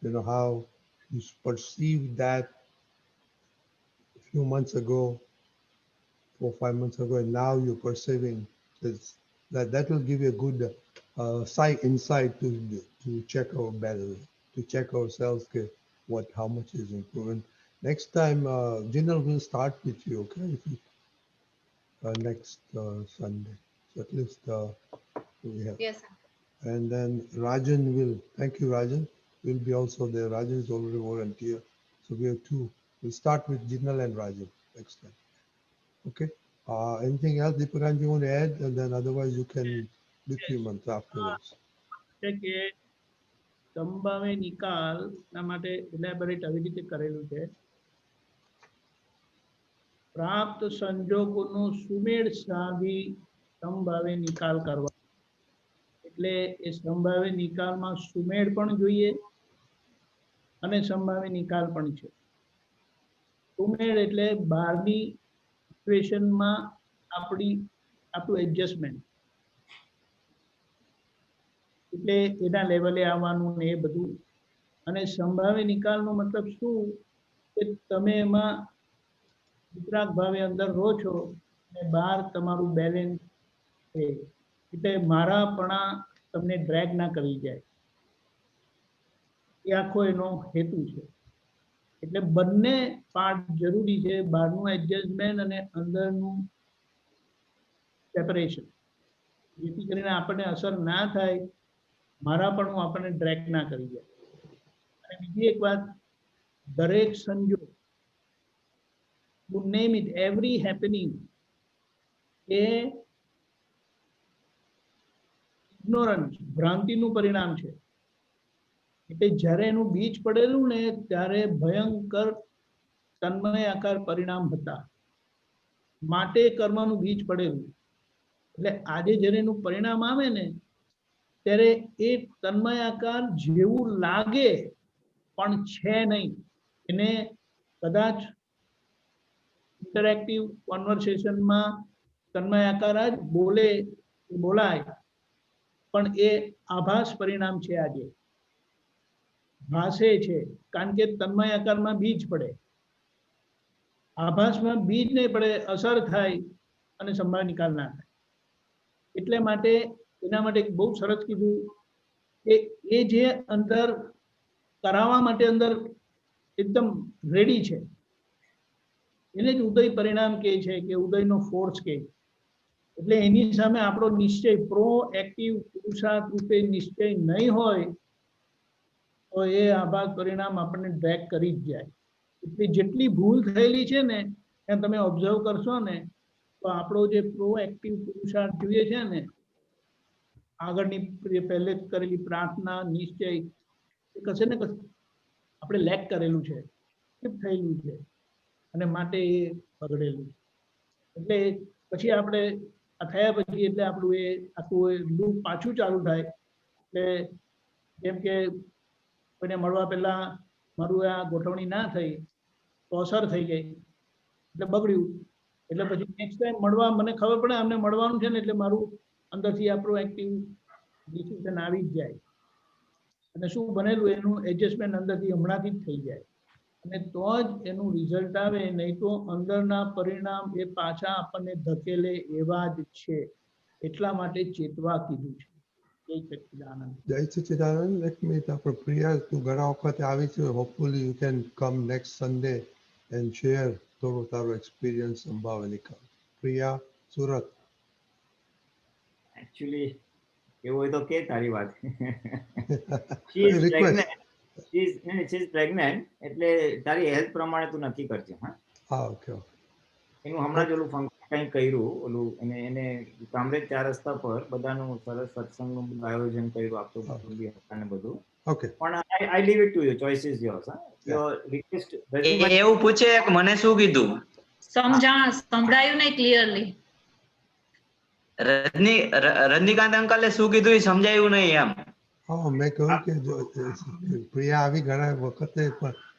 You know, how you perceived that a few months ago, 4 or 5 months ago, and now you're perceiving this. That will give you a good insight to check our battle, to check ourselves, how much is improving. Next time, Jinal will start with you, okay? Next Sunday. So at least we have. Yes, sir. And then Rajan will, thank you, Rajan, will be also there. Rajan is already volunteer. So we have two. We'll start with Jinal and Rajan next time. Okay? Anything else, Deepakan, you want to add? And then otherwise you can do 3 months afterwards. સંભાવે નિકાલ ના માટે એલેબોરેટ આવી રીતે કરેલું છે. પ્રાપ્ત સંજોગોનો સુમેળ સાધી સંભાવે નિકાલ કરવા. એટલે એ સંભાવે નિકાલમાં સુમેળ પણ જોઈએ અને સંભાવે નિકાલ પણ છે. સુમેળ એટલે બહારની સિચ્યુએશનમાં આપણું એડજસ્ટમેન્ટ, એટલે એના લેવલે આવવાનું ને એ બધું. અને સંભાવે નિકાલનો મતલબ શું કે તમે એમાં વિતરાગ ભાવે અંદર રહો છો અને બહાર તમારું બેલેન્સ છે, એટલે મારાપણા તમને ડ્રેગ ના કરી જાય, એ આખો એનો હેતુ છે. એટલે બંને પાર્ટ જરૂરી છે, બહારનું એડજસ્ટમેન્ટ અને અંદરનું સેપરેશન, જેથી કરીને આપણને અસર ના થાય, મારાપણું આપણને ડ્રેગ ના કરી જાય. અને બીજી એક વાત, દરેક સંજોગ, you name it, every happening, એ ઇગ્નોરન્સ, ભ્રાંતિનું પરિણામ છે. એટલે જ્યારે એનું બીજ પડેલું ને ત્યારે ભયંકર તન્મયાકાર પરિણામ હતા, માટે કર્મનું બીજ પડેલું. એટલે આજે જ્યારે એનું પરિણામ આવે ને ત્યારે એ તન્મયાકાર જેવું લાગે પણ છે નહીં. એને કદાચ ઇન્ટરેક્ટિવ કોન્વર્સેશનમાં તન્મયાકાર જ બોલાય, પણ એ આભાસ પરિણામ છે. આજે ભાષે છે, કારણ કે તન્મયાકારમાં બીજ પડે, આભાસમાં બીજ નહીં પડે, અસર થાય અને સંભાવ નિકાલ ના થાય. એટલે માટે એના માટે બહુ સરસ કીધું કે એ જે અંદર કરાવવા માટે અંદર એકદમ રેડી છે, એને જ ઉદય પરિણામ કહે છે, કે ઉદયનો ફોર્સ કહે. એટલે એની સામે આપણો નિશ્ચય, પ્રોએક્ટિવ પુરુષાર્થ રૂપે નિશ્ચય નહીં હોય તો એ આભાસ પરિણામ આપણને ડ્રેગ કરી જ જાય. એટલે જેટલી ભૂલ થયેલી છે ને એમ તમે ઓબ્ઝર્વ કરશો ને તો આપણો જે પ્રોએક્ટિવ પુરુષાર્થ જોઈએ છે ને, આગળની પહેલે જ કરેલી પ્રાર્થના, નિશ્ચય, એ કશે ને કશે આપણે લેક કરેલું છે, થયેલું છે, અને માટે એ બગડેલું. એટલે પછી આપણે આ થયા પછી એટલે આપણું એ આખું લૂપ પાછું ચાલુ થાય. એટલે જેમ કે કોઈને મળવા પહેલા મારું આ ગોઠવણી ના થઈ તો અસર થઈ ગઈ, એટલે બગડ્યું. એટલે પછી નેક્સ્ટ ટાઈમ મળવા મને ખબર પડે અમને મળવાનું છે ને, એટલે મારું અંદરથી આ પ્રોએક્ટિવ ડિસિઝન આવી જ જાય, અને શું બનેલું એનું એડજસ્ટમેન્ટ અંદરથી હમણાંથી જ થઈ જાય, અને તો જ એનું રિઝલ્ટ આવે. નહીં તો અંદરના પરિણામ એ પાછા આપણને ધકેલે એવા જ છે. એટલા માટે ચેતવા કીધું છે. જય સચ્ચિદાનંદ. જય સચ્ચિદાનંદ. Let me આપણે પ્રિયા, તું ઘણા વખતે આવી છે. Hopefully you can come next Sunday and share થોડો તારો experience સંભાવે નિકાલ. પ્રિયા, સુરત. એકચ્યુઅલી એવું હોય તો કે તારી વાત. She is Request. pregnant. She is pregnant. એટલે તારી હેલ્થ પ્રમાણે તું નક્કી કરજે. હા, હા, ઓકે ઓકે. એનું હમણાં જ ઓલું ફંક્શન કંઈ કર્યું, ઓલું એને કામરેજ 4 રસ્તા પર બધાનું સરસ સત્સંગનું બધું આયોજન કર્યું, આપતો બી હતા ને બધું. ઓકે. પણ I leave it to you. Choice is yours. હા, your request. એવું પૂછે કે મને શું કીધું? સંભળાયું નહીં ક્લિયરલી. રજનીકાંત અંકલે શું કીધું એ સમજાયું નહીં એમ. હા, મેં કહ્યું કે જો પ્રિયા આવી ઘણા વખતે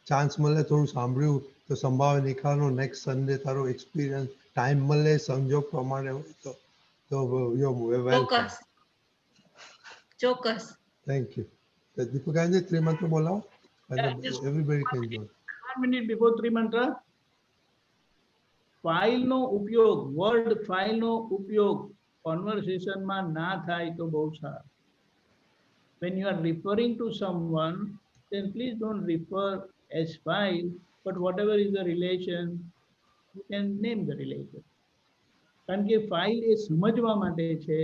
ચાન્સ મળે થોડું સાંભળ્યું તો સંભાવે નિકાલનો નેક્સ્ટ સન્ડે તારો એક્સપિરિયન્સ ટાઈમ મળે સંજોગ પ્રમાણે હોય તો યો વેલકમ. ચોક્કસ. Thank you. દીપકાજી ત્રિમંત્ર બોલાવો અને Just everybody can join. 1 minute before ત્રિમંત્ર. ફાઇલનો ઉપયોગ, વર્ડ ફાઇલનો ઉપયોગ કન્વર્સેશનમાં ના થાય તો બહુ સારું. When you are referring to someone, then please don't refer as file, but whatever is the relation, you can name the relation. કારણ કે ફાઇલ એ સમજવા માટે છે,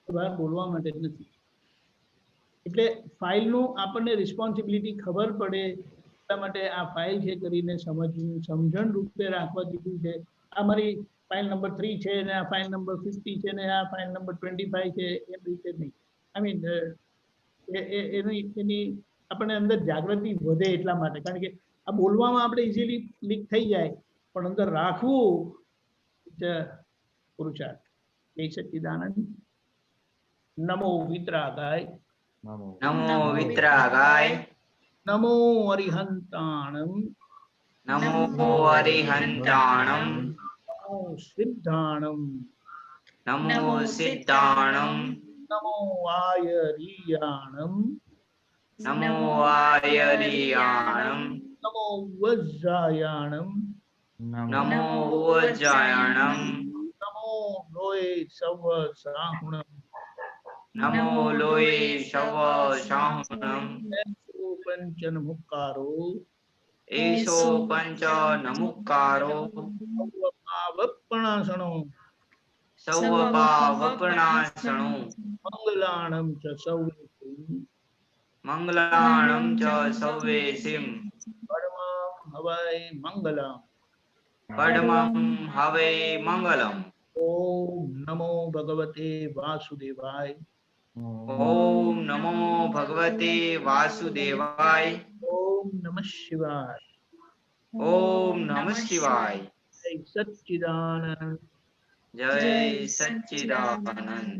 બહાર બોલવા માટે નથી. એટલે ફાઇલનું આપણને રિસ્પોન્સિબિલિટી ખબર પડે એટલા માટે આ ફાઇલ છે કરીને સમજણ રૂપે રાખવા દીધું છે. આ મારી ફાઇલ નંબર 3 છે ને આ ફાઇલ નંબર 50 છે ને આ ફાઇલ નંબર 25 છે, એ રીતે નહીં. આઈ મીન એની આપણને અંદર જાગૃતિ વધે એટલા માટે. કારણ કે આ બોલવામાં આપણે ઇઝીલી લીક થઈ જાય, પણ અંદર રાખવું પુરુષાર્થ. જય સચ્ચિદાનંદ. નમો વિતરાગાય. નમો વિતરાગાય. નમો અરિહંતાણમ. નમો અરિહંતાણમ. નમો સિદ્ધાણમ. નમો સિદ્ધાણમ. નમો આયરિયાણમ. નમો આયરિયાણમ. નમો વજ્રાયાણમ. નમો વજ્રાયાણમ. નમો લોય સવ સાહુણમ. નમો લોય શવ શાહુણમ. પંચન મુક્કારો. એસો પંચ નમુક્કારો. વપણાસણો. સૌ પાવપણાસણો. મંગલાણમ ચ સૌ. મંગલાણમ ચ સૌવેસિમ. પરમં હવૈ મંગલમ. પડમં હવે મંગલમ. ઓમ નમો ભગવતે વાસુદેવાય. ઓમ નમો ભગવતે વાસુદેવાય. ઓમ નમઃ શિવાય. ઓમ નમઃ શિવાય. જય સચ્ચિદાનંદ. જય સચ્ચિદાનંદ.